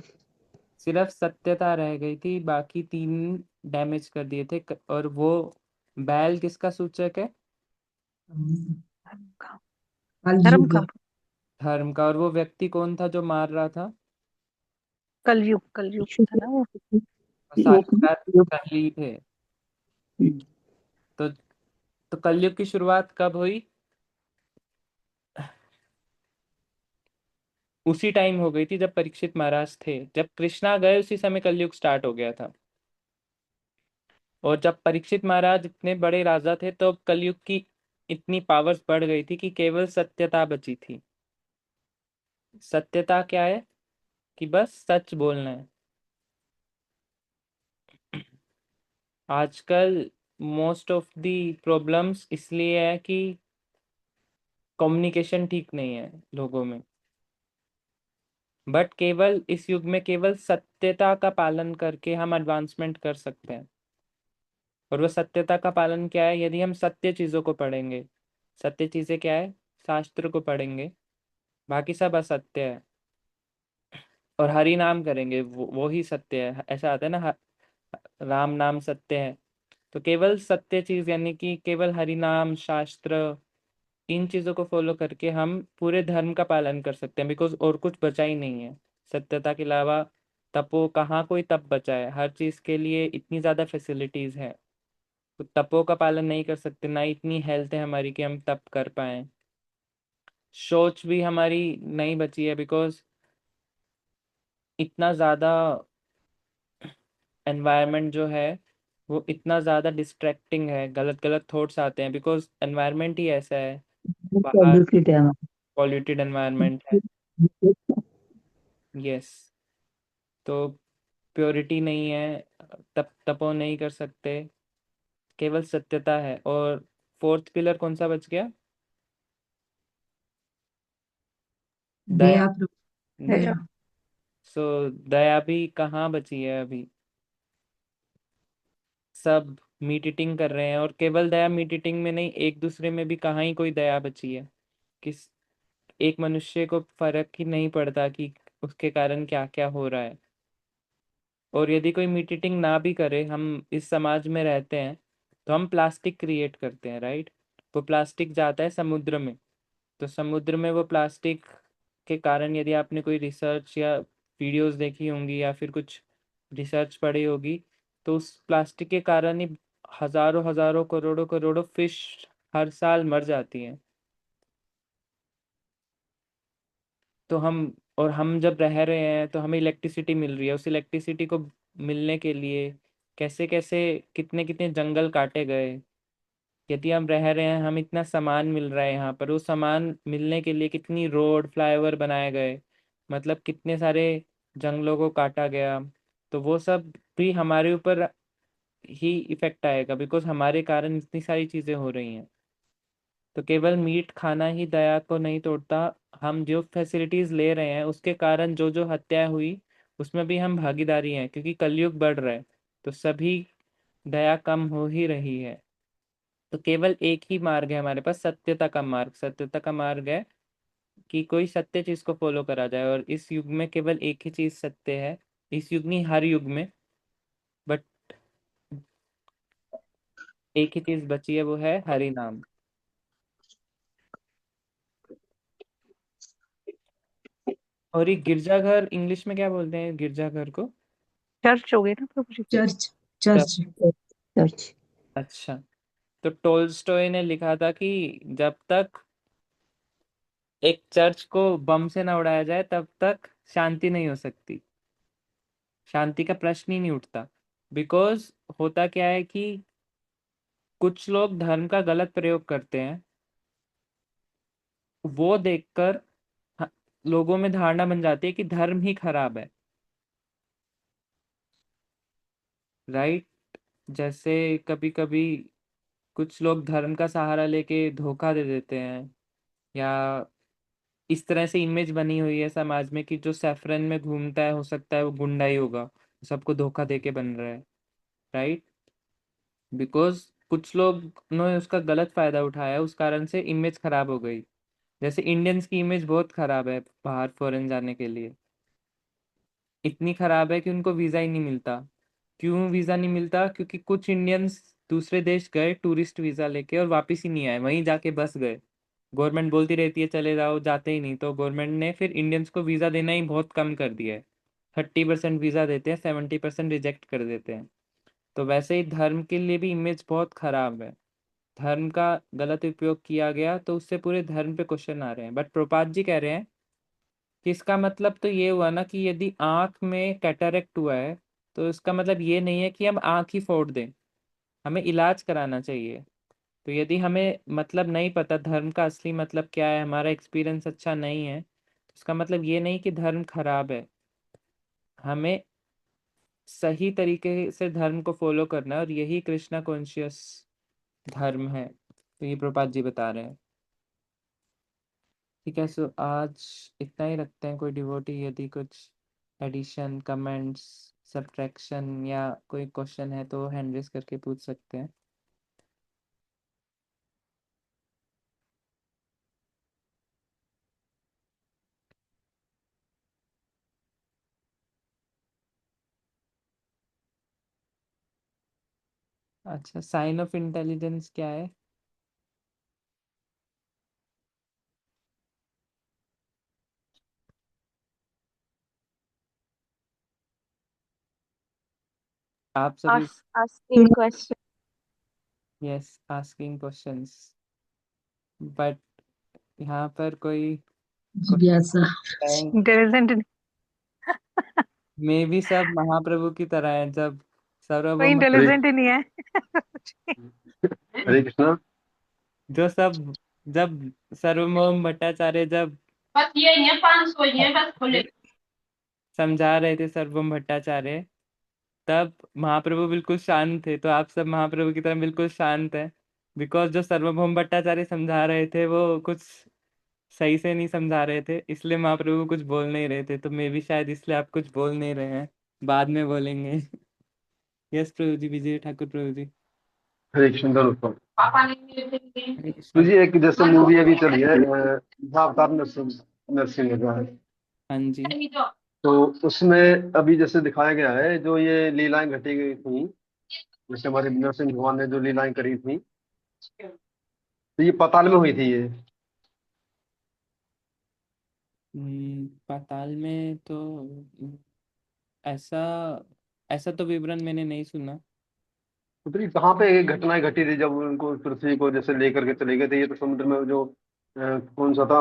सिर्फ सत्यता रह गई थी, बाकी 3 डैमेज कर दिए थे। और वो बैल किसका सूचक है? धर्म का। धर्म का। और वो व्यक्ति कौन था जो मार रहा था? कलयुग था ना वो। साक्षात कली थे। तो कलयुग की शुरुआत कब हुई? उसी टाइम हो गई थी जब परीक्षित महाराज थे। जब कृष्णा गए उसी समय कलयुग स्टार्ट हो गया था। और जब परीक्षित महाराज इतने बड़े राजा थे तो कलयुग की इतनी पावर्स बढ़ गई थी कि केवल सत्यता बची थी। सत्यता क्या है? कि बस सच बोलना है। आजकल मोस्ट ऑफ दी प्रॉब्लम्स इसलिए है कि कम्युनिकेशन ठीक नहीं है लोगों में। बट केवल इस युग में केवल सत्यता का पालन करके हम एडवांसमेंट कर सकते हैं। और वो सत्यता का पालन क्या है? यदि हम सत्य चीजों को पढ़ेंगे। सत्य चीजें क्या है? शास्त्र को पढ़ेंगे, बाकी सब असत्य है। और हरि नाम करेंगे, वो ही सत्य है। ऐसा आता है ना, राम नाम सत्य है। तो केवल सत्य चीज यानी कि केवल हरि नाम, शास्त्र, इन चीजों को फॉलो करके हम पूरे धर्म का पालन कर सकते हैं, बिकॉज और कुछ बचा ही नहीं है सत्यता के अलावा। तपो कहाँ कोई तप बचा है, हर चीज के लिए इतनी ज्यादा फैसिलिटीज है, तो तपो का पालन नहीं कर सकते, ना इतनी हेल्थ है हमारी कि हम तप कर पाए। सोच भी हमारी नहीं बची है, बिकॉज इतना ज़्यादा एनवायरनमेंट जो है वो इतना ज़्यादा डिस्ट्रैक्टिंग है, गलत गलत थॉट्स आते हैं, बिकॉज एनवायरनमेंट ही ऐसा है। बाहर पॉल्यूटेड है पॉल्यूटेड एनवायरनमेंट है। हमारा। यस। तो प्योरिटी नहीं है, तपो नहीं कर सकते, केवल सत्यता है। और फोर्थ पिलर कौन सा बच गया? दया। दया प्रभु दया। दया। सो दया भी कहाँ बची है अभी? सब मीट ईटिंग कर रहे हैं, और केवल दया मीट ईटिंग में नहीं, एक दूसरे में भी कहाँ ही कोई दया बची है। किस एक मनुष्य को फर्क ही नहीं पड़ता कि उसके कारण क्या क्या हो रहा है। और यदि कोई मीट ईटिंग ना भी करे, हम इस समाज में रहते हैं, तो हम प्लास्टिक क्रिएट करते हैं, राइट? वो प्लास्टिक जाता है समुद्र में, तो समुद्र में वो प्लास्टिक के कारण, यदि आपने कोई रिसर्च या वीडियोस देखी होंगी या फिर कुछ रिसर्च पढ़ी होगी, तो उस प्लास्टिक के कारण ही हजारों हजारों करोड़ों करोड़ों फिश हर साल मर जाती हैं। तो हम जब रह रहे हैं तो हमें इलेक्ट्रिसिटी मिल रही है, उस इलेक्ट्रिसिटी को मिलने के लिए कैसे कैसे कितने कितने जंगल काटे गए। यदि हम रह रहे हैं, हम इतना सामान मिल रहा है यहाँ पर, उस सामान मिलने के लिए कितनी रोड फ्लाईओवर बनाए गए, मतलब कितने सारे जंगलों को काटा गया। तो वो सब भी हमारे ऊपर ही इफेक्ट आएगा, बिकॉज हमारे कारण इतनी सारी चीजें हो रही हैं। तो केवल मीट खाना ही दया को नहीं तोड़ता, हम जो फैसिलिटीज ले रहे हैं उसके कारण जो जो हत्या हुई उसमें भी हम भागीदारी हैं, क्योंकि कलयुग बढ़ रहा है, तो सभी दया कम हो ही रही है। तो केवल एक ही मार्ग है हमारे पास, सत्यता का मार्ग। सत्यता का मार्ग है कि कोई सत्य चीज को फॉलो करा जाए, और इस युग में केवल एक ही चीज सत्य है। इस युग नहीं, हर युग में, बट एक ही चीज बची है, वो है हरि नाम। और ये गिरजाघर इंग्लिश में क्या बोलते हैं गिरजाघर को? चर्च हो गए ना प्रभु जी। Church church. चर्च। चर्च। अच्छा। तो टोल्स्टॉय ने लिखा था कि जब तक एक चर्च को बम से ना उड़ाया जाए तब तक शांति नहीं हो सकती, शांति का प्रश्न ही नहीं उठता। बिकॉज होता क्या है कि कुछ लोग धर्म का गलत प्रयोग करते हैं, वो देखकर ह- लोगों में धारणा बन जाती है कि धर्म ही खराब है, राइट? जैसे कभी कभी कुछ लोग धर्म का सहारा लेके धोखा दे देते हैं, या इस तरह से इमेज बनी हुई है समाज में कि जो सैफरन में घूमता है, हो सकता है वो गुंडा ही होगा, सबको धोखा दे के बन रहा है, राइट? बिकॉज कुछ लोग ने उसका गलत फायदा उठाया, उस कारण से इमेज खराब हो गई। जैसे इंडियंस की इमेज बहुत खराब है बाहर फॉरेन जाने के लिए, इतनी खराब है कि उनको वीज़ा ही नहीं मिलता। क्यों वीज़ा नहीं मिलता? क्योंकि कुछ इंडियंस दूसरे देश गए टूरिस्ट वीज़ा लेके और वापस ही नहीं आए, वहीं जाके बस गए। गवर्नमेंट बोलती रहती है चले जाओ, जाते ही नहीं, तो गवर्नमेंट ने फिर इंडियंस को वीज़ा देना ही बहुत कम कर दिया है। 30% वीज़ा देते हैं, 70% रिजेक्ट कर देते हैं। तो वैसे ही धर्म के लिए भी इमेज बहुत खराब है। धर्म का गलत उपयोग किया गया तो उससे पूरे धर्म पे क्वेश्चन आ रहे हैं। बट प्रपात जी कह रहे हैं कि इसका मतलब तो ये हुआ ना कि यदि आंख में कैटरेक्ट हुआ है, तो इसका मतलब ये नहीं है कि हम आंख ही फोड़ दें, हमें इलाज कराना चाहिए। तो यदि हमें मतलब नहीं पता धर्म का असली मतलब क्या है, हमारा एक्सपीरियंस अच्छा नहीं है, तो इसका मतलब ये नहीं कि धर्म खराब है। हमें सही तरीके से धर्म को फॉलो करना है, और यही कृष्णा कॉन्शियस धर्म है। तो ये प्रपात जी बता रहे हैं। ठीक है, सो आज इतना ही रखते हैं। कोई डिवोटी यदि कुछ एडिशन, कमेंट्स, सब्ट्रैक्शन या कोई क्वेश्चन है तो हैंड रेज करके पूछ सकते हैं। अच्छा, साइन ऑफ इंटेलिजेंस क्या है? आप सभी asking question. Yes, asking questions, but यहाँ पर कोई जिज्ञासा। इंटेलिजेंट मे भी सब महाप्रभु की तरह है, जब कोई सार्वभौम हरे इंटेलिजेंट ही नहीं है। हरे कृष्णा। जो सब जब सार्वभौम भट्टाचार्य जब बस ये है 500 ही है बस खुले। समझा रहे थे सार्वभौम भट्टाचार्य, तब महाप्रभु बिल्कुल शांत थे, तो आप सब महाप्रभु की तरह बिल्कुल शांत है, बिकॉज जो सार्वभौम भट्टाचार्य समझा रहे थे वो कुछ सही से नहीं समझा रहे थे, इसलिए महाप्रभु कुछ बोल नहीं रहे थे, तो मे भी शायद इसलिए आप कुछ बोल नहीं रहे हैं, बाद में बोलेंगे। यस प्रभु जी, विजय ठाकुर प्रभु जी। हरे कृष्ण दोस्तों। पापा ने मेरे से लिए। हरे तो कृष्ण। जी एक जैसे मूवी अभी चली है अवतार नरसिंह नरसिंह का है। हाँ जी। तो उसमें अभी जैसे दिखाया गया है जो ये लीलाएं घटी गई थी, जैसे हमारे नरसिंह भगवान ने जो लीलाएं करी थी, तो ये पाताल में हुई थी ये। पाताल में तो ऐसा ऐसा तो विवरण मैंने नहीं सुना। तो फिर कहाँ पे ये घटनाएं घटी थी जब उनको पृथ्वी को जैसे लेकर के चले गए थे, ये तो समुद्र में जो कौन सा था,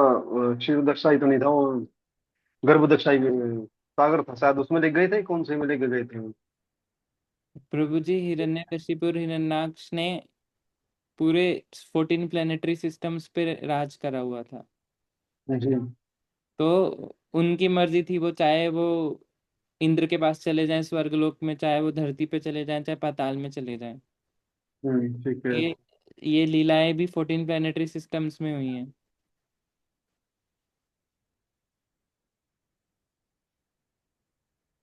क्षीर दक्षाई तो नहीं था वो, गर्भ दक्षाई सागर था शायद, उसमें ले गए थे, कौन से में लेके गए थे वो? प्रभु जी, हिरण्यकशिपु और हिरण्याक्ष ने पूरे 14 प्लेनेटरी सिस्टम्स पे राज करा हुआ था, जी। तो उनकी मर्जी थी, वो चाहे वो इंद्र के पास चले जाएं स्वर्गलोक में, चाहे वो धरती पे चले जाएं, चाहे पाताल में चले जाएं। ठीक है। ये ये लीलाएं भी 14 प्लेनेटरी सिस्टम्स में हुई हैं।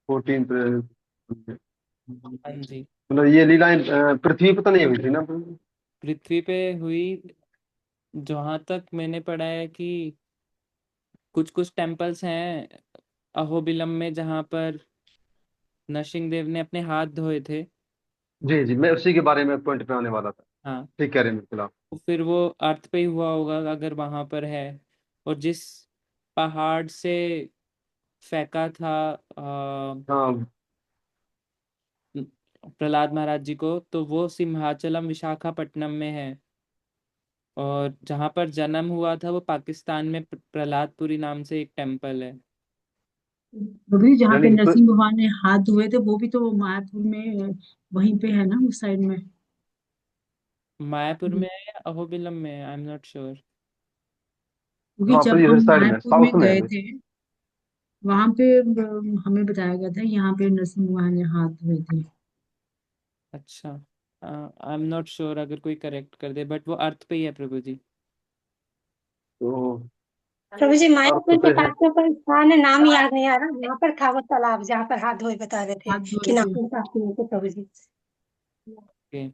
14 हाँ जी। मतलब ये लीलाएं पृथ्वी पर तो नहीं हुई थी ना? पृथ्वी पे हुई, जहाँ तक मैंने पढ़ा है कि कुछ कुछ टेम्पल्स हैं अहोबिलम में जहाँ पर नरसिंह देव ने अपने हाथ धोए थे। जी जी, मैं उसी के बारे में पॉइंट पे आने वाला था। हाँ, ठीक कह रहे हैं बिल्कुल आप। तो फिर वो अर्थ पे ही हुआ होगा अगर वहां पर है। और जिस पहाड़ से फेंका था हाँ प्रहलाद महाराज जी को, तो वो सिंहाचलम विशाखापट्टनम में है। और जहाँ पर जन्म हुआ था वो पाकिस्तान में प्रहलादपुरी नाम से एक टेम्पल है। प्रभु जी, जहाँ पे यानी नरसिंह भगवान ने हाथ धोए थे वो भी तो मायापुर में वहीं पे है ना, उस साइड में। मायापुर में है या अहोबिलम में है, आई एम नॉट श्योर। क्योंकि हाँ, तो जब इधर हम साइड में मायापुर में साउथ में है गए ये। थे वहां पे हमें बताया गया था यहाँ पे नरसिंह भगवान ने हाथ धोए थे। अच्छा, आई एम नॉट श्योर, अगर कोई करेक्ट कर दे, बट वो अर्थ पे ही है प्रभु जी। तो प्रभु जी अर्थ मायापुर के पे है। पास में कोई स्थान है, नाम याद नहीं आ रहा, वहां पर था वो तालाब जहाँ पर हाथ धोए बता रहे थे हाथ कि धोए थे। नाम साफ नहीं थे प्रभु जी। ओके।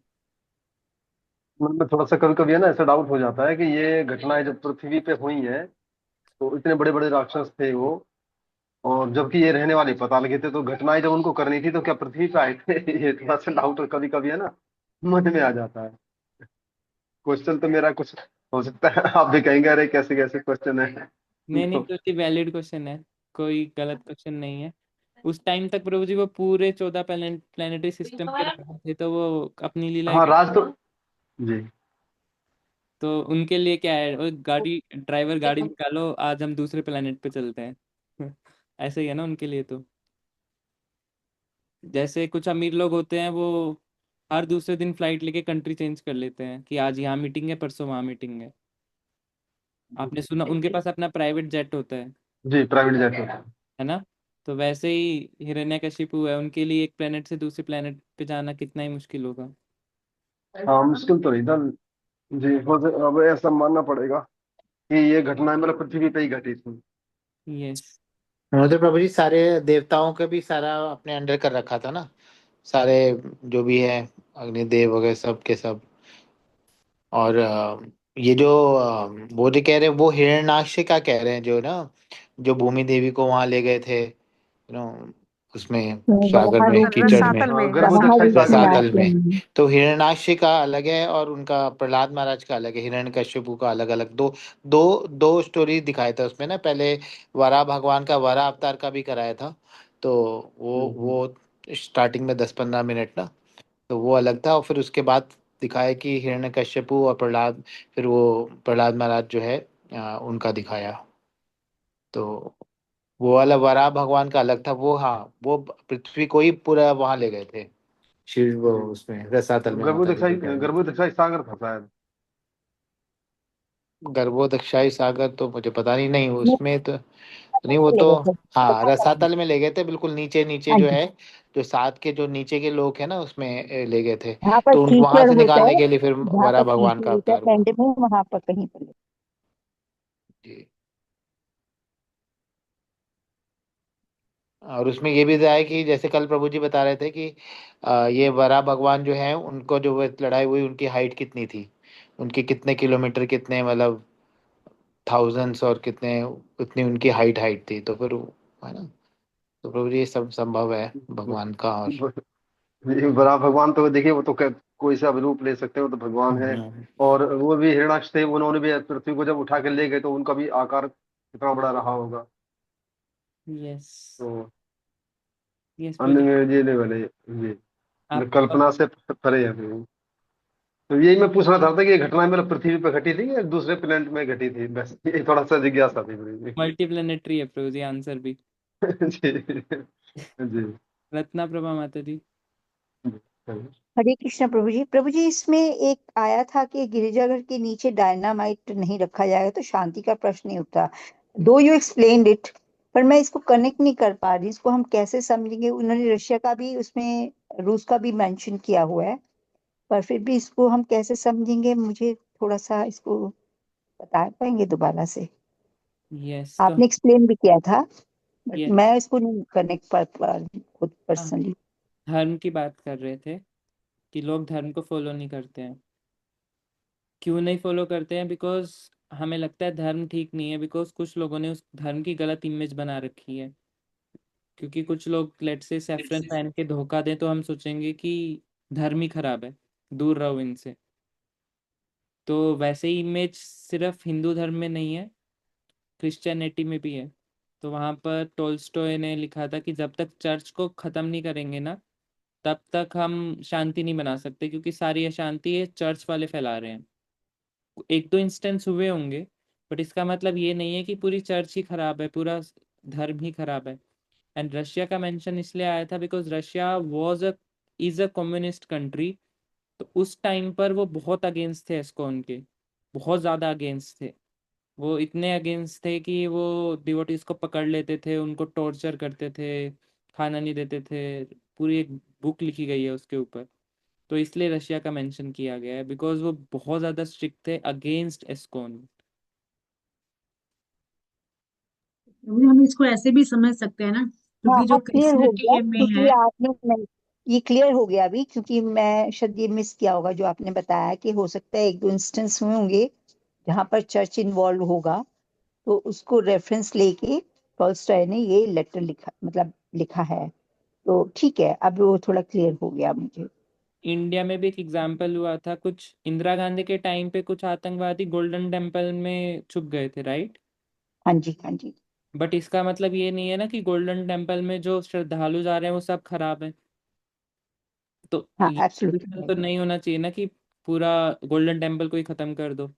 मन में थोड़ा सा कभी कभी है ना ऐसा डाउट हो जाता है कि ये घटनाएं जब पृथ्वी पे हुई हैं तो इतने बड़े बड़े राक्षस थे वो, और जबकि ये रहने वाले पाताल के थे, तो घटनाएं जब उनको करनी थी तो क्या पृथ्वी पे आए थे? ये थोड़ा सा डाउट कभी कभी है ना मन में आ जाता है। क्वेश्चन तो मेरा कुछ हो सकता है, आप भी कहेंगे अरे कैसे कैसे क्वेश्चन है। नहीं नहीं तो प्रभु जी, वैलिड क्वेश्चन है, कोई गलत क्वेश्चन नहीं है। उस टाइम तक प्रभु जी वो पूरे 14 प्लेनेटरी सिस्टम पे रहे थे, तो वो अपनी लीलाएं हाँ राज तो जी। तो उनके लिए क्या है, वो गाड़ी ड्राइवर गाड़ी निकालो, आज हम दूसरे प्लेनेट पे चलते हैं। ऐसे ही है ना उनके लिए तो। जैसे कुछ अमीर लोग होते हैं, वो हर दूसरे दिन फ्लाइट लेके कंट्री चेंज कर लेते हैं कि आज यहाँ मीटिंग है, परसों वहाँ मीटिंग है। आपने सुना उनके पास अपना प्राइवेट जेट होता जी प्राइवेट जेट होता है ना? तो वैसे ही हिरण्यकशिपु है, उनके लिए एक प्लेनेट से दूसरे प्लेनेट पे जाना कितना ही मुश्किल होगा। है। हाँ मुश्किल तो नहीं था जी, अब ऐसा मानना पड़ेगा कि ये घटनाएं मतलब पृथ्वी पे ही घटी थी। यस। उन्होंने प्रभु जी सारे देवताओं का भी सारा अपने अंडर कर रखा था ना, सारे जो भी है, अग्निदेव वगैरह सब के सब। और ये जो वो जो कह रहे हैं वो हिरण्याक्ष का कह रहे हैं जो ना, जो भूमि देवी को वहां ले गए थे, नो, उसमें सागर वराह में रूप कीचड़ में रसातल में वराह गर्भोदक्षाई रूप में सागर रसातल आते में। में। हैं। तो हिरण्याक्ष का अलग है और उनका प्रहलाद महाराज का अलग है, हिरण्यकश्यपु का अलग अलग। दो दो दो स्टोरी दिखाए थे उसमें ना। पहले वराह भगवान का वराह अवतार का भी कराया था, तो वो स्टार्टिंग में 10-15 मिनट ना, तो वो अलग था। और फिर उसके बाद दिखाया कि हिरण्यकश्यपु और प्रहलाद, फिर वो प्रहलाद महाराज जो है उनका दिखाया। तो वो वाला वराह भगवान का अलग था वो। हाँ, वो पृथ्वी को ही पूरा वहां ले गए थे, शिव वो उसमें रसातल में, माता जी गर्भोदक्षाई जो कह रहे थे। गर्भोदक्षाई सागर था शायद। गर्भोदक्षाई सागर तो मुझे पता नहीं, नहीं वो उसमें तो नहीं, वो ले तो गए थे हाँ रसातल में। रसातल में ले गए थे, बिल्कुल नीचे नीचे हाँ जो जी, है, जो सात के जो नीचे के लोग हैं ना उसमें ले गए थे। जहाँ पर तो उनको वहां कीचड़ से होता निकालने है, के लिए फिर जहाँ वरा पर भगवान कीचड़ का होता है अवतार हुआ। ठंड में, वहां पर कहीं पर। और उसमें ये भी है कि जैसे कल प्रभु जी बता रहे थे कि ये वरा भगवान जो है उनको जो वो लड़ाई हुई, उनकी हाइट कितनी थी, उनकी कितने किलोमीटर, कितने मतलब थाउजेंड्स, और कितने, उतनी उनकी हाइट थी। तो फिर है ना, तो प्रभु जी ये सब संभव है भगवान का। और ये बड़ा भगवान तो देखिए, वो तो कोई सा भी रूप ले सकते हो, तो भगवान है। और वो भी हिरणाक्ष थे, उन्होंने भी पृथ्वी को जब उठा के ले गए तो उनका भी आकार कितना बड़ा रहा होगा। यस। तो यस अन्य प्रदीप। में जीने वाले ये मतलब आपको कल्पना से परे है फिर। तो यही मैं पूछना चाहता था कि ये घटना मतलब पृथ्वी पे घटी थी या दूसरे प्लेनेट में घटी थी, बस ये थोड़ा सा जिज्ञासा थी मेरी। मल्टीप्लेनेटरी है प्रभु जी, आंसर भी। जी जी। रत्ना प्रभा माता जी। हरे कृष्णा प्रभु जी। प्रभु जी, इसमें एक आया था कि गिरिजाघर के नीचे डायनामाइट नहीं रखा जाएगा तो शांति का प्रश्न नहीं उठता। दो यू एक्सप्लेन्ड इट, पर मैं इसको कनेक्ट नहीं कर पा रही। इसको हम कैसे समझेंगे? उन्होंने रशिया का भी उसमें, रूस का भी मेंशन किया हुआ है, पर फिर भी इसको हम कैसे समझेंगे? मुझे थोड़ा सा इसको बता पाएंगे दोबारा से? यस तो आपने एक्सप्लेन भी किया था, बट यस, मैं इसको नहीं कनेक्ट कर पा रही खुद हाँ, पर्सनली। धर्म की बात कर रहे थे कि लोग धर्म को फॉलो नहीं करते हैं। क्यों नहीं फॉलो करते हैं? बिकॉज हमें लगता है धर्म ठीक नहीं है, बिकॉज कुछ लोगों ने उस धर्म की गलत इमेज बना रखी है। क्योंकि कुछ लोग लेट से सैफरन पहन के धोखा दें तो हम सोचेंगे कि धर्म ही खराब है, दूर रहो इनसे। तो वैसे ही इमेज सिर्फ हिंदू धर्म में नहीं है, क्रिश्चियनिटी में भी है। तो वहाँ पर टोल्स्टॉय ने लिखा था कि जब तक चर्च को ख़त्म नहीं करेंगे ना, तब तक हम शांति नहीं बना सकते, क्योंकि सारी अशांति ये चर्च वाले फैला रहे हैं। एक दो इंस्टेंस हुए होंगे, बट इसका मतलब ये नहीं है कि पूरी चर्च ही खराब है, पूरा धर्म ही खराब है। एंड रशिया का मेंशन इसलिए आया था because Russia was a is a communist country. तो उस टाइम पर वो बहुत अगेंस्ट थे एस्कॉन के, बहुत ज़्यादा अगेंस्ट थे। वो इतने अगेंस्ट थे कि वो डिवोटीज को पकड़ लेते थे, उनको टॉर्चर करते थे, खाना नहीं देते थे। पूरी एक बुक लिखी गई है उसके ऊपर। तो इसलिए रशिया का मेंशन किया गया है, बिकॉज वो बहुत ज़्यादा स्ट्रिक्ट थे अगेंस्ट एस्कॉन। अभी हम इसको ऐसे भी समझ सकते हैं ना, हाँ, क्योंकि जो अब क्लियर हो गया, क्रिश्चियनिटी में क्योंकि है। ये क्लियर हो गया अभी, क्योंकि मैं शायद ये मिस किया होगा जो आपने बताया कि हो सकता है एक दो इंस्टेंस हुए होंगे जहां पर चर्च इन्वॉल्व होगा, तो उसको रेफरेंस लेके टॉल्स्टॉय ने ये लेटर लिखा, मतलब लिखा है। तो ठीक है, अब वो थोड़ा क्लियर हो गया मुझे। इंडिया में भी एक एग्जाम्पल हुआ था, कुछ इंदिरा गांधी के टाइम पे कुछ आतंकवादी गोल्डन टेम्पल में छुप गए थे, राइट? हाँ जी, हाँ जी। बट इसका मतलब ये नहीं है ना कि गोल्डन टेम्पल में जो श्रद्धालु जा रहे हैं वो सब खराब है। तो हाँ, ये एब्सोल्युटली। तो नहीं होना चाहिए ना कि पूरा गोल्डन टेम्पल को ही खत्म कर दो,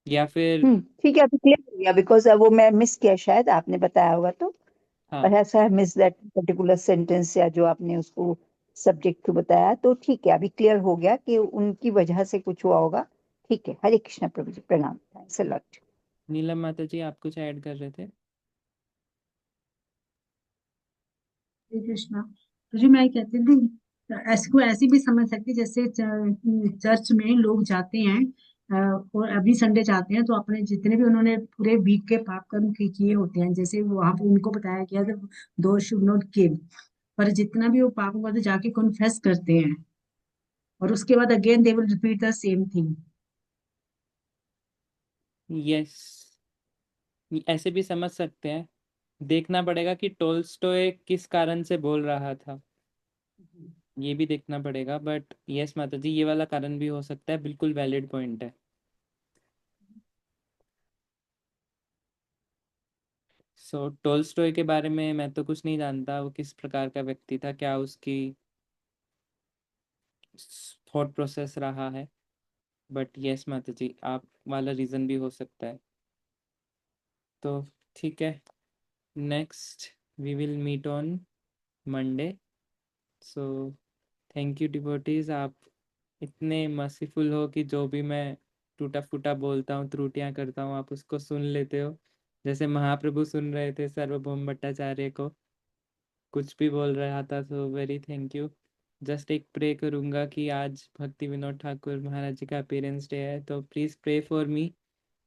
या फिर ठीक है, अभी क्लियर हो गया, बिकॉज अब वो मैं मिस किया, शायद आपने बताया होगा तो। हाँ। पर ऐसा है, मिस दैट पर्टिकुलर सेंटेंस या जो आपने उसको सब्जेक्ट को बताया, तो ठीक है, अभी क्लियर हो गया कि उनकी वजह से कुछ हुआ होगा। ठीक है, हरे कृष्णा प्रभु जी, प्रणाम, थैंक्स अ लॉट। नीलम माता जी, आप कुछ ऐड कर रहे थे? हरे कृष्णा। तो जी मैं कहती थी, ऐसे को ऐसे भी समझ सकते, जैसे चर्च में लोग जाते हैं, और अभी संडे जाते हैं तो अपने जितने भी उन्होंने पूरे वीक के पाप कर्म किए होते हैं, जैसे वहां पे उनको बताया गया था, दो शुड नॉट किल, पर जितना भी वो पाप करते जाके कॉन्फेस करते हैं, और उसके बाद again they will repeat the same thing. Yes, ऐसे भी समझ सकते हैं। देखना पड़ेगा कि टोल्स्टॉय किस कारण से बोल रहा था, ये भी देखना पड़ेगा। बट यस माता जी, ये वाला कारण भी हो सकता है, बिल्कुल वैलिड पॉइंट है। सो टोल्स्टॉय के बारे में मैं तो कुछ नहीं जानता, वो किस प्रकार का व्यक्ति था, क्या उसकी थॉट प्रोसेस रहा है। बट यस माता जी, आप वाला रीज़न भी हो सकता है। तो ठीक है, next we will meet on Monday. So thank you devotees, आप इतने मर्सीफुल हो कि जो भी मैं टूटा फूटा बोलता हूँ, त्रुटियां करता हूँ, आप उसको सुन लेते हो। जैसे महाप्रभु सुन रहे थे सार्वभौम भट्टाचार्य को कुछ भी बोल रहा था, तो वेरी थैंक यू। जस्ट एक प्रे करूँगा कि आज भक्ति विनोद ठाकुर महाराज जी का अपीयरेंस डे है, तो प्लीज़ प्रे फॉर मी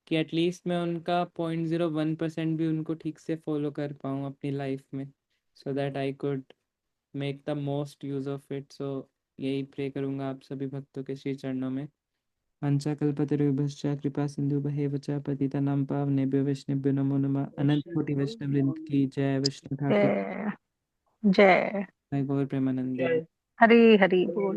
कि एटलीस्ट मैं उनका 0.01% भी उनको ठीक से फॉलो कर पाऊँ अपनी लाइफ में, so that I could make the most use of it. So यही प्रे करूँगा आप सभी भक्तों के श्री चरणों में। पंचाकल्पतरुभ्यश्च कृपा सिंधुभ्येव च पतितानां पावनेभ्यो वैष्णवेभ्यो नमो नमः। अनंत कोटि वैष्णव वृंद की जय। वैष्णव ठाकुर जय जय जय, गौर प्रेमानंदे। हरी हरी बोल।